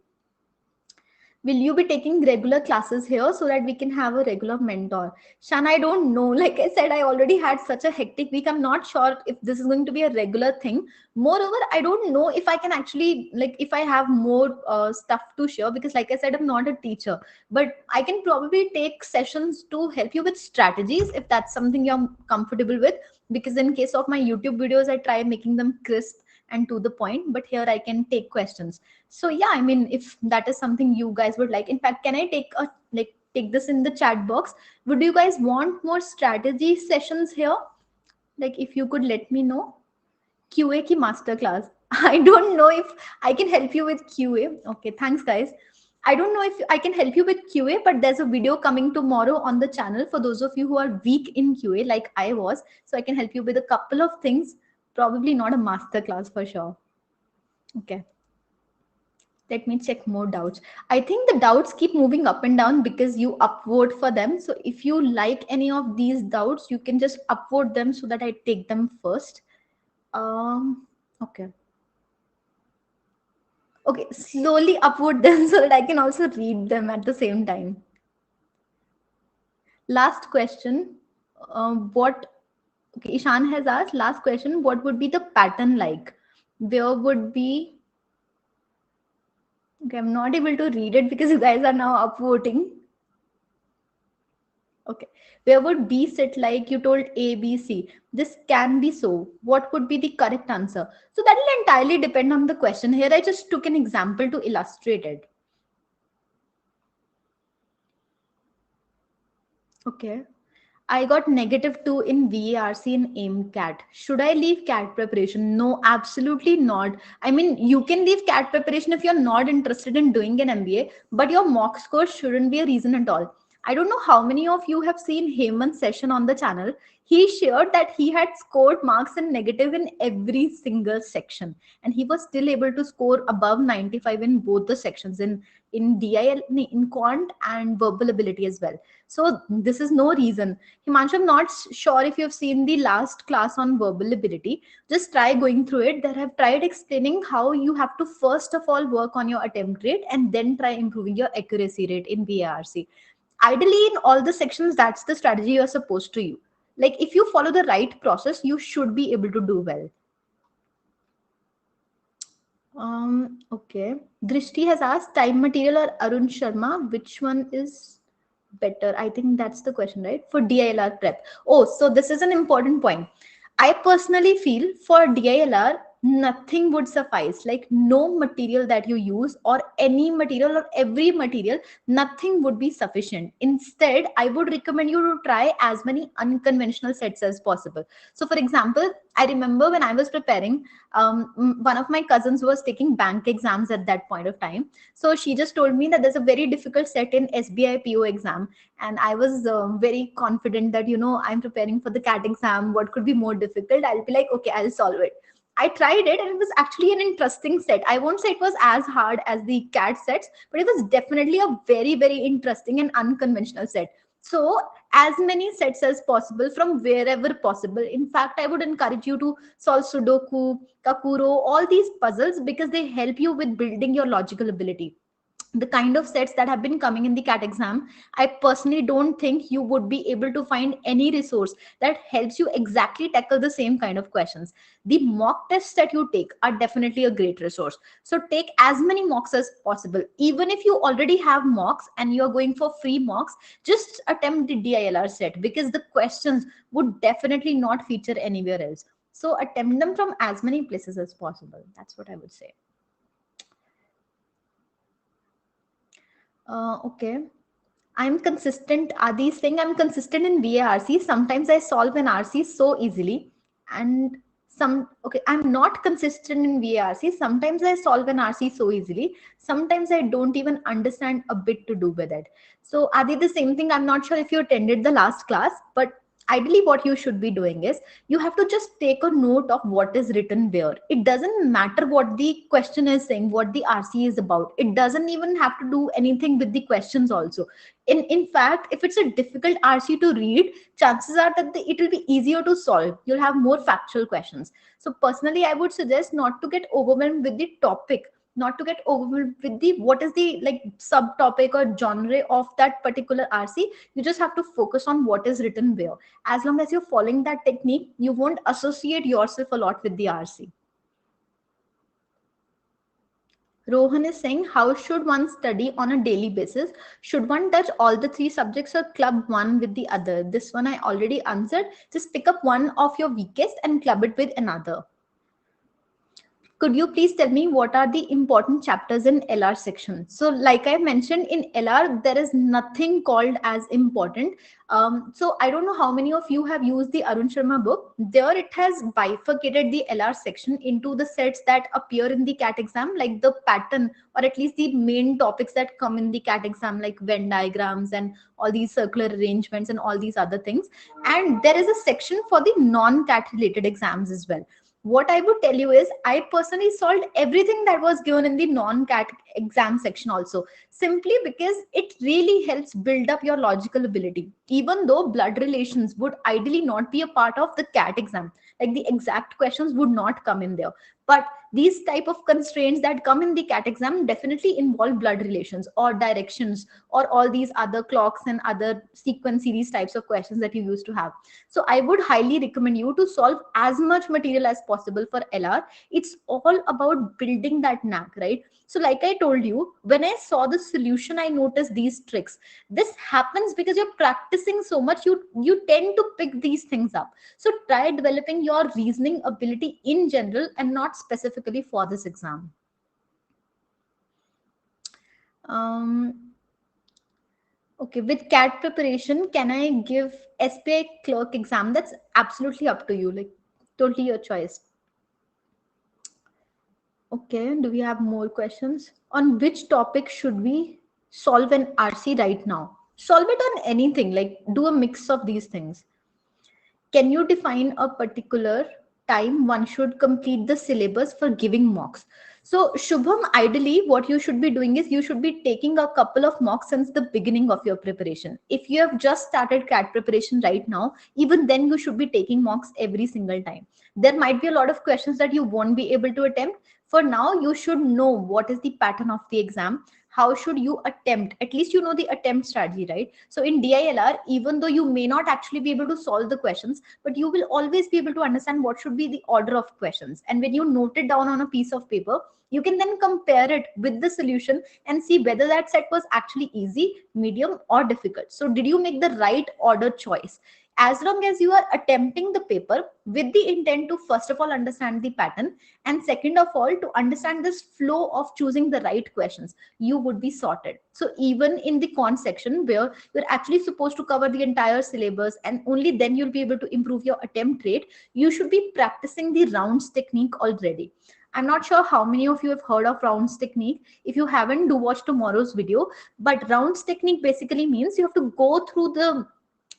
Will you be taking regular classes here so that we can have a regular mentor? Shan, I don't know. Like I said, I already had such a hectic week. I'm not sure if this is going to be a regular thing. Moreover, I don't know if I can actually, like, if I have more stuff to share, because like I said, I'm not a teacher, but I can probably take sessions to help you with strategies if that's something you're comfortable with. Because in case of my YouTube videos, I try making them crisp and to the point, but here I can take questions. So yeah, I mean, if that is something you guys would like, in fact, can I take this in the chat box? Would you guys want more strategy sessions here? Like if you could let me know. QA ki masterclass. I don't know if I can help you with QA. Okay, thanks guys. I don't know if I can help you with QA, but there's a video coming tomorrow on the channel for those of you who are weak in QA like I was. So I can help you with a couple of things, probably not a masterclass for sure. Okay. Let me check more doubts. I think the doubts keep moving up and down because you upvote for them. So if you like any of these doubts, you can just upvote them so that I take them first. Okay. Okay, slowly upvote them so that I can also read them at the same time. Last question. Okay, Ishan has asked, last question, what would be the pattern like? There would be, okay, I'm not able to read it because you guys are now upvoting. Okay, where would B sit like? You told A, B, C. This can be so. What would be the correct answer? So that will entirely depend on the question. Here I just took an example to illustrate it. Okay. I got -2 in VARC and AIM CAT. Should I leave CAT preparation? No, absolutely not. I mean, you can leave CAT preparation if you're not interested in doing an MBA, but your mock score shouldn't be a reason at all. I don't know how many of you have seen Hemant's session on the channel. He shared that he had scored marks in negative in every single section, and he was still able to score above 95 in both the sections, in DIL, in quant and verbal ability as well. So this is no reason. Himanshu, I'm not sure if you've seen the last class on verbal ability. Just try going through it. There have tried explaining how you have to first of all work on your attempt rate and then try improving your accuracy rate in VARC. Ideally, in all the sections, that's the strategy you're supposed to use. Like, if you follow the right process, you should be able to do well. Okay. Drishti has asked time material or Arun Sharma, which one is better? I think that's the question, right? For DILR prep. Oh, so this is an important point. I personally feel for DILR, nothing would suffice. Like, no material that you use or any material or every material, nothing would be sufficient. Instead, I would recommend you to try as many unconventional sets as possible. So for example, I remember when I was preparing, one of my cousins was taking bank exams at that point of time. So she just told me that there's a very difficult set in SBI PO exam. And I was very confident that, I'm preparing for the CAT exam. What could be more difficult? I'll be like, okay, I'll solve it. I tried it and it was actually an interesting set. I won't say it was as hard as the CAT sets, but it was definitely a very, very interesting and unconventional set. So as many sets as possible from wherever possible. In fact, I would encourage you to solve Sudoku, Kakuro, all these puzzles, because they help you with building your logical ability. The kind of sets that have been coming in the CAT exam, I personally don't think you would be able to find any resource that helps you exactly tackle the same kind of questions. The mock tests that you take are definitely a great resource. So take as many mocks as possible. Even if you already have mocks and you're going for free mocks, just attempt the DILR set, because the questions would definitely not feature anywhere else. So attempt them from as many places as possible. That's what I would say. Okay. I'm consistent. Adi is saying I'm consistent in VARC. Sometimes I solve an RC so easily. And okay, I'm not consistent in VARC. Sometimes I solve an RC so easily. Sometimes I don't even understand a bit to do with it. So Adi, the same thing. I'm not sure if you attended the last class, but ideally what you should be doing is you have to just take a note of what is written where. It doesn't matter what the question is saying, what the RC is about. It doesn't even have to do anything with the questions also. In fact, if it's a difficult RC to read, chances are that it will be easier to solve. You'll have more factual questions. So personally, I would suggest not to get overwhelmed with the topic, not to get overwhelmed with the what is the like subtopic or genre of that particular RC. You just have to focus on what is written where. As long as you're following that technique, you won't associate yourself a lot with the RC. Rohan is saying, how should one study on a daily basis? Should one touch all the three subjects or club one with the other? This one I already answered. Just pick up one of your weakest and club it with another. Could you please tell me what are the important chapters in LR section? So like I mentioned, in LR, there is nothing called as important. So I don't know how many of you have used the Arun Sharma book. There it has bifurcated the LR section into the sets that appear in the CAT exam, like the pattern, or at least the main topics that come in the CAT exam, like Venn diagrams and all these circular arrangements and all these other things. And there is a section for the non-CAT related exams as well. What I would tell you is I personally solved everything that was given in the non-CAT exam section also, simply because it really helps build up your logical ability. Even though blood relations would ideally not be a part of the CAT exam, like the exact questions would not come in there. But these type of constraints that come in the CAT exam definitely involve blood relations or directions or all these other clocks and other sequence series types of questions that you used to have. So I would highly recommend you to solve as much material as possible for LR. It's all about building that knack, right? So like I told you, when I saw the solution, I noticed these tricks. This happens because you're practicing so much, you tend to pick these things up. So try developing your reasoning ability in general and not specifically for this exam. Okay, with CAT preparation, can I give SBI clerk exam? That's absolutely up to you, like totally your choice. Okay, do we have more questions? On which topic should we solve an RC right now? Solve it on anything, like do a mix of these things. Can you define a particular time one should complete the syllabus for giving mocks? So, Shubham, ideally, what you should be doing is you should be taking a couple of mocks since the beginning of your preparation. If you have just started CAT preparation right now, even then you should be taking mocks every single time. There might be a lot of questions that you won't be able to attempt. For now, you should know what is the pattern of the exam. How should you attempt? At least you know the attempt strategy, right? So in DILR, even though you may not actually be able to solve the questions, but you will always be able to understand what should be the order of questions. And when you note it down on a piece of paper, you can then compare it with the solution and see whether that set was actually easy, medium, or difficult. So did you make the right order choice? As long as you are attempting the paper with the intent to first of all understand the pattern, and second of all to understand this flow of choosing the right questions, you would be sorted. So even in the con section where you're actually supposed to cover the entire syllabus and only then you'll be able to improve your attempt rate, you should be practicing the rounds technique already. I'm not sure how many of you have heard of rounds technique. If you haven't, do watch tomorrow's video. But rounds technique basically means you have to go through the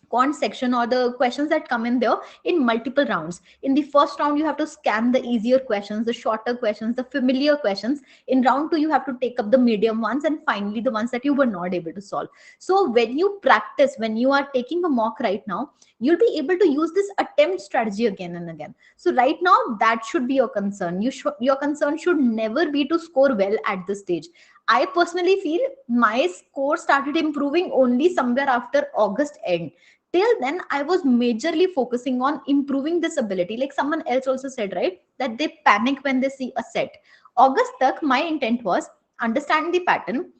quant section or the questions that come in there in multiple rounds. In the first round, you have to scan the easier questions, the shorter questions, the familiar questions. In round two, you have to take up the medium ones, and finally the ones that you were not able to solve. So when you practice, when you are taking a mock right now, you'll be able to use this attempt strategy again and again. So right now, that should be your concern. Your concern should never be to score well at this stage. I personally feel my score started improving only somewhere after August end. Till then, I was majorly focusing on improving this ability. Like someone else also said, right, that they panic when they see a set. August tak, my intent was understand the pattern,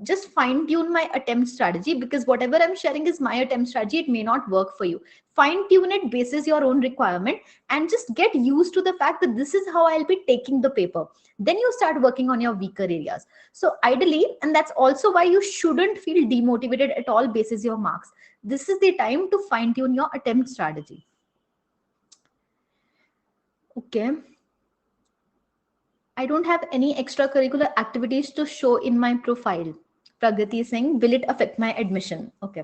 just fine tune my attempt strategy, because whatever I'm sharing is my attempt strategy. It may not work for you. Fine tune it basis your own requirement, and just get used to the fact that this is how I'll be taking the paper. Then you start working on your weaker areas. So ideally, and that's also why you shouldn't feel demotivated at all basis your marks. This is the time to fine tune your attempt strategy. Okay. I don't have any extracurricular activities to show in my profile. Pragati is saying, will it affect my admission? Okay.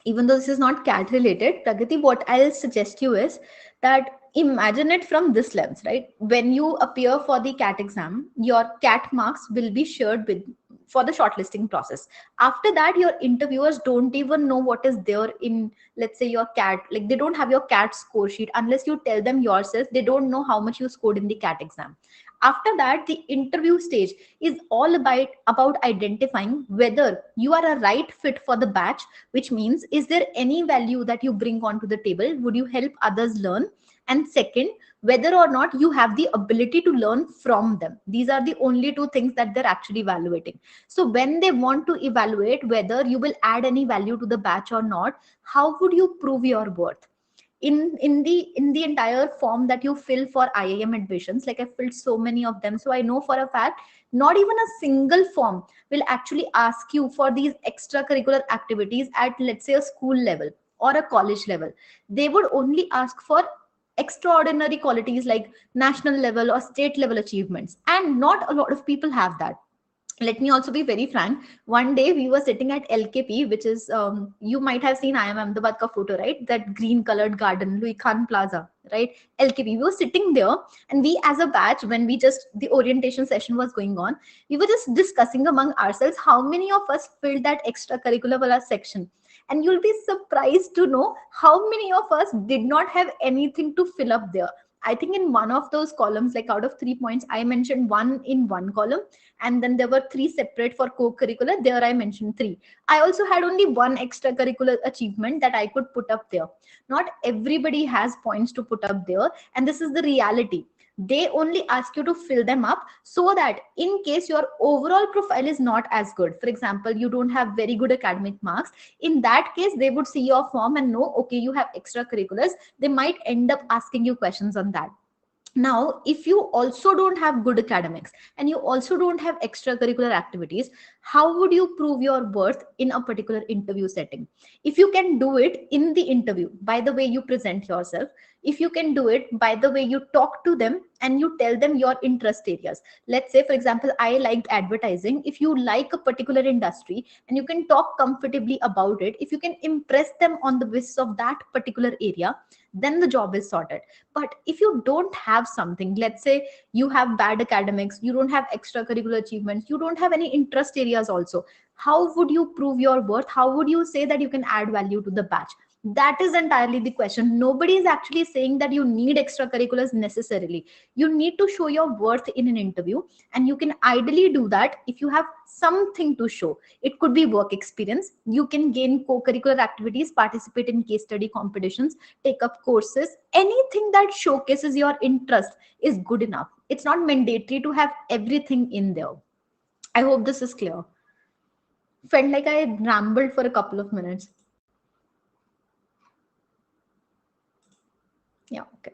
Even though this is not CAT related, Pragati, what I'll suggest you is that imagine it from this lens, right? When you appear for the CAT exam, your CAT marks will be shared with for the shortlisting process. After that, your interviewers don't even know what is there in, let's say, your CAT. Like they don't have your CAT score sheet unless you tell them yourself. They don't know how much you scored in the CAT exam. After that, the interview stage is all about identifying whether you are a right fit for the batch, which means, is there any value that you bring onto the table? Would you help others learn? And second, whether or not you have the ability to learn from them. These are the only two things that they're actually evaluating. So when they want to evaluate whether you will add any value to the batch or not, how would you prove your worth? In the entire form that you fill for IIM admissions, like I filled so many of them, so I know for a fact not even a single form will actually ask you for these extracurricular activities at, let's say, a school level or a college level. They would only ask for extraordinary qualities like national level or state level achievements, and not a lot of people have that. Let me also be very frank. One day we were sitting at LKP, which is, you might have seen IIM Ahmedabad ka photo, right? That green colored garden, Louis Khan Plaza, right? LKP. We were sitting there, and we as a batch, when the orientation session was going on, we were just discussing among ourselves how many of us filled that extracurricular wala section. And you'll be surprised to know how many of us did not have anything to fill up there. I think in one of those columns, like out of 3 points, I mentioned one in one column, and then there were three separate for co-curricular. There I mentioned three. I also had only one extracurricular achievement that I could put up there. Not everybody has points to put up there, and this is the reality. They only ask you to fill them up so that in case your overall profile is not as good, for example, you don't have very good academic marks, in that case they would see your form and know, okay, you have extracurriculars. They might end up asking you questions on that. Now, if you also don't have good academics and you also don't have extracurricular activities, How would you prove your worth in a particular interview setting? If you can do it in the interview by the way you present yourself, if you can do it by the way you talk to them and you tell them your interest areas. Let's say, for example, I liked advertising. If you like a particular industry and you can talk comfortably about it, if you can impress them on the basis of that particular area, then the job is sorted. But if you don't have something, let's say you have bad academics, you don't have extracurricular achievements, you don't have any interest areas also, how would you prove your worth? How would you say that you can add value to the batch? That is entirely the question. Nobody is actually saying that you need extracurriculars necessarily. You need to show your worth in an interview, and you can ideally do that if you have something to show. It could be work experience. You can gain co-curricular activities, participate in case study competitions, take up courses. Anything that showcases your interest is good enough. It's not mandatory to have everything in there. I hope this is clear. Felt like I rambled for a couple of minutes. Yeah, okay.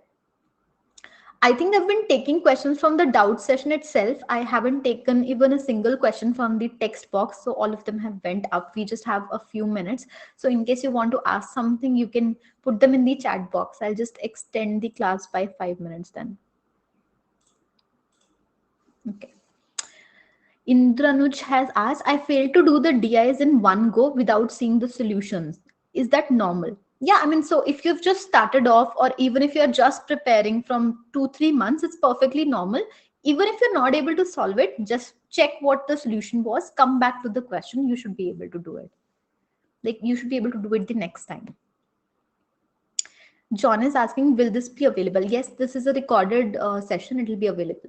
I think I've been taking questions from the doubt session itself. I haven't taken even a single question from the text box. So all of them have went up. We just have a few minutes. So in case you want to ask something, you can put them in the chat box. I'll just extend the class by 5 minutes then. Okay. Indranuj has asked, I failed to do the DIs in one go without seeing the solutions. Is that normal? Yeah, I mean, so if you've just started off, or even if you're just preparing from 2-3 months, it's perfectly normal. Even if you're not able to solve it, just check what the solution was, come back to the question, you should be able to do it. Like, you should be able to do it the next time. John is asking, will this be available? Yes, this is a recorded session. It will be available.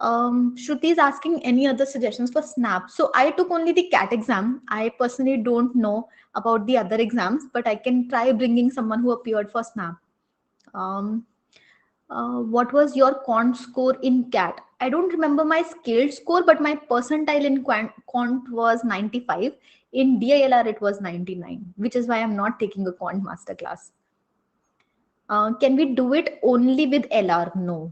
Shruti is asking any other suggestions for SNAP. So I took only the CAT exam. I personally don't know about the other exams, but I can try bringing someone who appeared for SNAP. What was your quant score in CAT? I don't remember my scaled score, but my percentile in quant was 95. In DILR, it was 99, which is why I'm not taking a quant masterclass. Can we do it only with LR? No.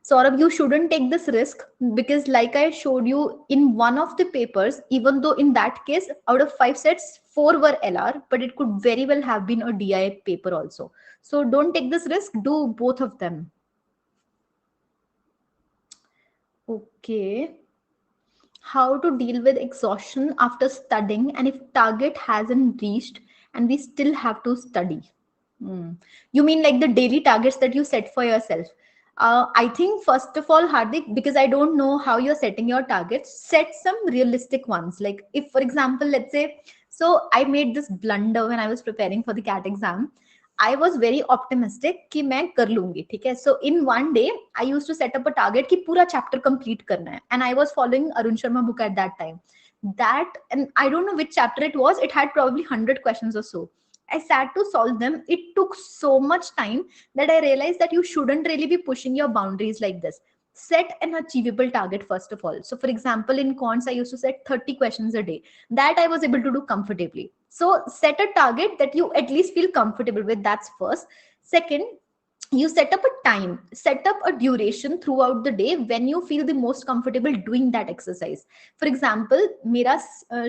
Saurabh, you shouldn't take this risk because, like I showed you in one of the papers, even though in that case, out of 5 sets, 4 were LR, but it could very well have been a DI paper also. So don't take this risk, do both of them. Okay. How to deal with exhaustion after studying, and if target hasn't reached and we still have to study? You mean like the daily targets that you set for yourself? I think first of all, Hardik, because I don't know how you're setting your targets, set some realistic ones. Like if, for example, let's say, so I made this blunder when I was preparing for the CAT exam. I was very optimistic कि मैं कर लूंगी, ठीक है? So in one day, I used to set up a target कि पूरा chapter complete करना है, and I was following Arun Sharma book at that time. That, and I don't know which chapter it was. It had probably 100 questions or so. I sat to solve them. It took so much time that I realized that you shouldn't really be pushing your boundaries like this. Set an achievable target first of all. So for example, in cons, I used to set 30 questions a day. That I was able to do comfortably. So set a target that you at least feel comfortable with. That's first. Second, you set up a time, set up a duration throughout the day when you feel the most comfortable doing that exercise. For example, मेरा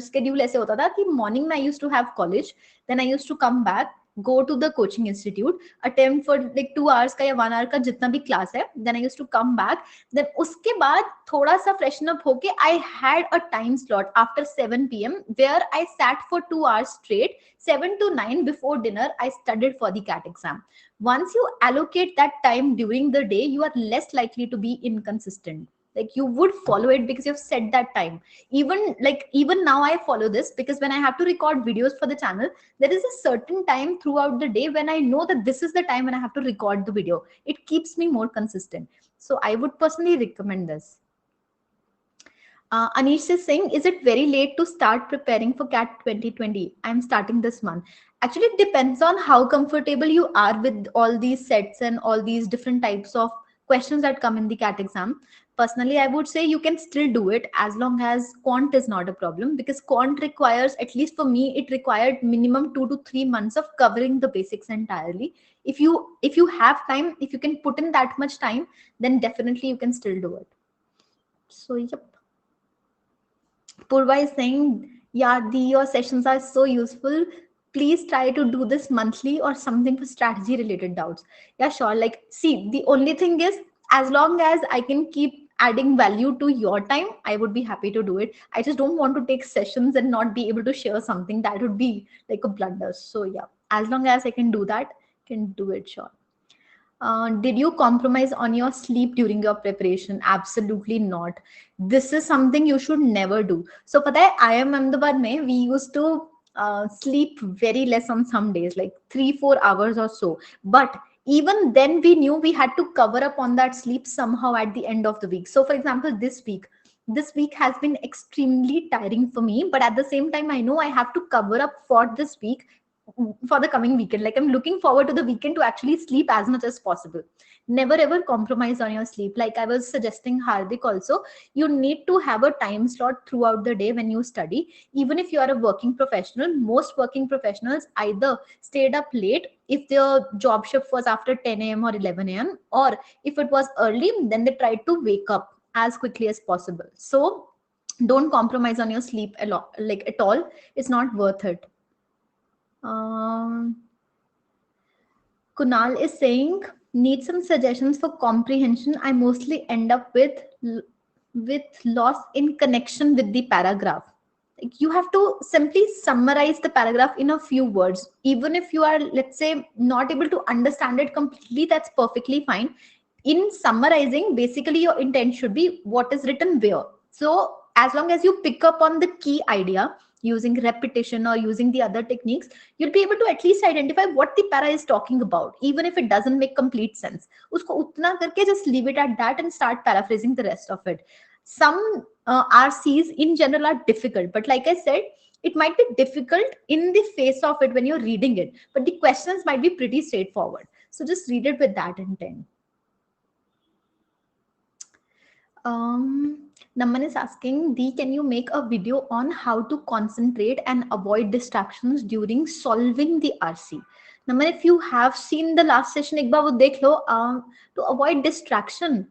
schedule ऐसे होता था कि morning में I used to have college, then I used to come back, go to the coaching institute, attempt for like 2 hours का या 1 hour का जितना भी class है, then I used to come back, then उसके बाद थोड़ा सा freshen up होके I had a time slot after 7 p.m. where I sat for 2 hours straight, 7 to 9 before dinner. I studied for the CAT exam. Once you allocate that time during the day, you are less likely to be inconsistent. Like you would follow it because you've set that time. Even now I follow this because when I have to record videos for the channel, there is a certain time throughout the day when I know that this is the time when I have to record the video. It keeps me more consistent. So I would personally recommend this. Anish is saying, is it very late to start preparing for CAT 2020? I'm starting this month. Actually, it depends on how comfortable you are with all these sets and all these different types of questions that come in the CAT exam. Personally, I would say you can still do it as long as quant is not a problem, because quant requires, at least for me, it required minimum 2 to 3 months of covering the basics entirely. If you have time, if you can put in that much time, then definitely you can still do it. So, yep. Purva is saying, yeah, your sessions are so useful. Please try to do this monthly or something for strategy related doubts. Yeah, sure. Like, see, the only thing is, as long as I can keep adding value to your time, I would be happy to do it. I just don't want to take sessions and not be able to share something. That would be like a blunder. So, yeah, as long as I can do that, can do it, sure. Did you compromise on your sleep during your preparation? Absolutely not. This is something you should never do. So, pata hai, I am Ahmedabad mein, we used to sleep very less on some days, like 3-4 hours or so. But even then, we knew we had to cover up on that sleep somehow at the end of the week. So, for example, this week has been extremely tiring for me. But at the same time, I know I have to cover up for this week, for the coming weekend. Like, I'm looking forward to the weekend to actually sleep as much as possible. Never ever compromise on your sleep. Like I was suggesting Hardik also, you need to have a time slot throughout the day when you study. Even if you are a working professional, most working professionals either stayed up late if their job shift was after 10 a.m. or 11 a.m., or if it was early, then they tried to wake up as quickly as possible. So don't compromise on your sleep a lot, like at all. It's not worth it. um, Kunal is saying, need some suggestions for comprehension. I mostly end up with loss in connection with the paragraph. Like, you have to simply summarize the paragraph in a few words. Even if you are, let's say, not able to understand it completely, that's perfectly fine. In summarizing, basically your intent should be what is written where. So as long as you pick up on the key idea using repetition or using the other techniques, you'll be able to at least identify what the para is talking about, even if it doesn't make complete sense. Usko utna karke just leave it at that and start paraphrasing the rest of it. Some RCs in general are difficult, but like I said, it might be difficult in the face of it when you're reading it, but the questions might be pretty straightforward. So just read it with that intent. Naman is asking, Dee, can you make a video on how to concentrate and avoid distractions during solving the RC? Naman, if you have seen the last session, ek baar wo dekh lo, to avoid distraction.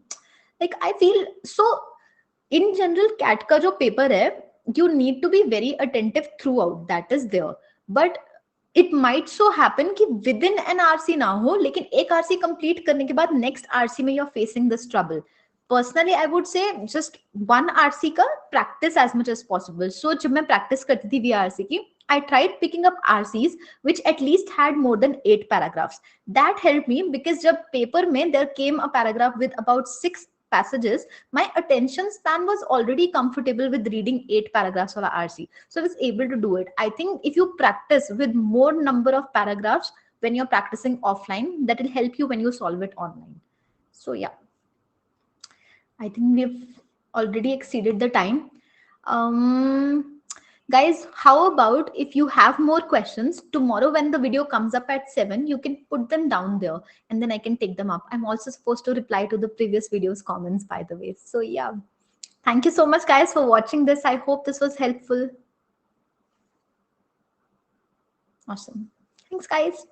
Like, I feel so, in general, CAT ka jo paper hai, you need to be very attentive throughout. That is there. But it might so happen कि within an RC ना हो, लेकिन एक RC complete करने के बाद next RC में you're facing this trouble. Personally, I would say just one RC का practice as much as possible. So जब मैं practice करती थी VRC की, I tried picking up RCs which at least had more than 8 paragraphs. That helped me because जब paper में there came a paragraph with about 6 passages, my attention span was already comfortable with reading 8 paragraphs of RC. So I was able to do it. I think if you practice with more number of paragraphs when you're practicing offline, that will help you when you solve it online. So yeah, I think we've already exceeded the time. Guys, how about if you have more questions tomorrow when the video comes up at 7, you can put them down there and then I can take them up. I'm also supposed to reply to the previous videos comments, by the way. So yeah, thank you so much guys for watching this. I hope this was helpful. Awesome. Thanks guys.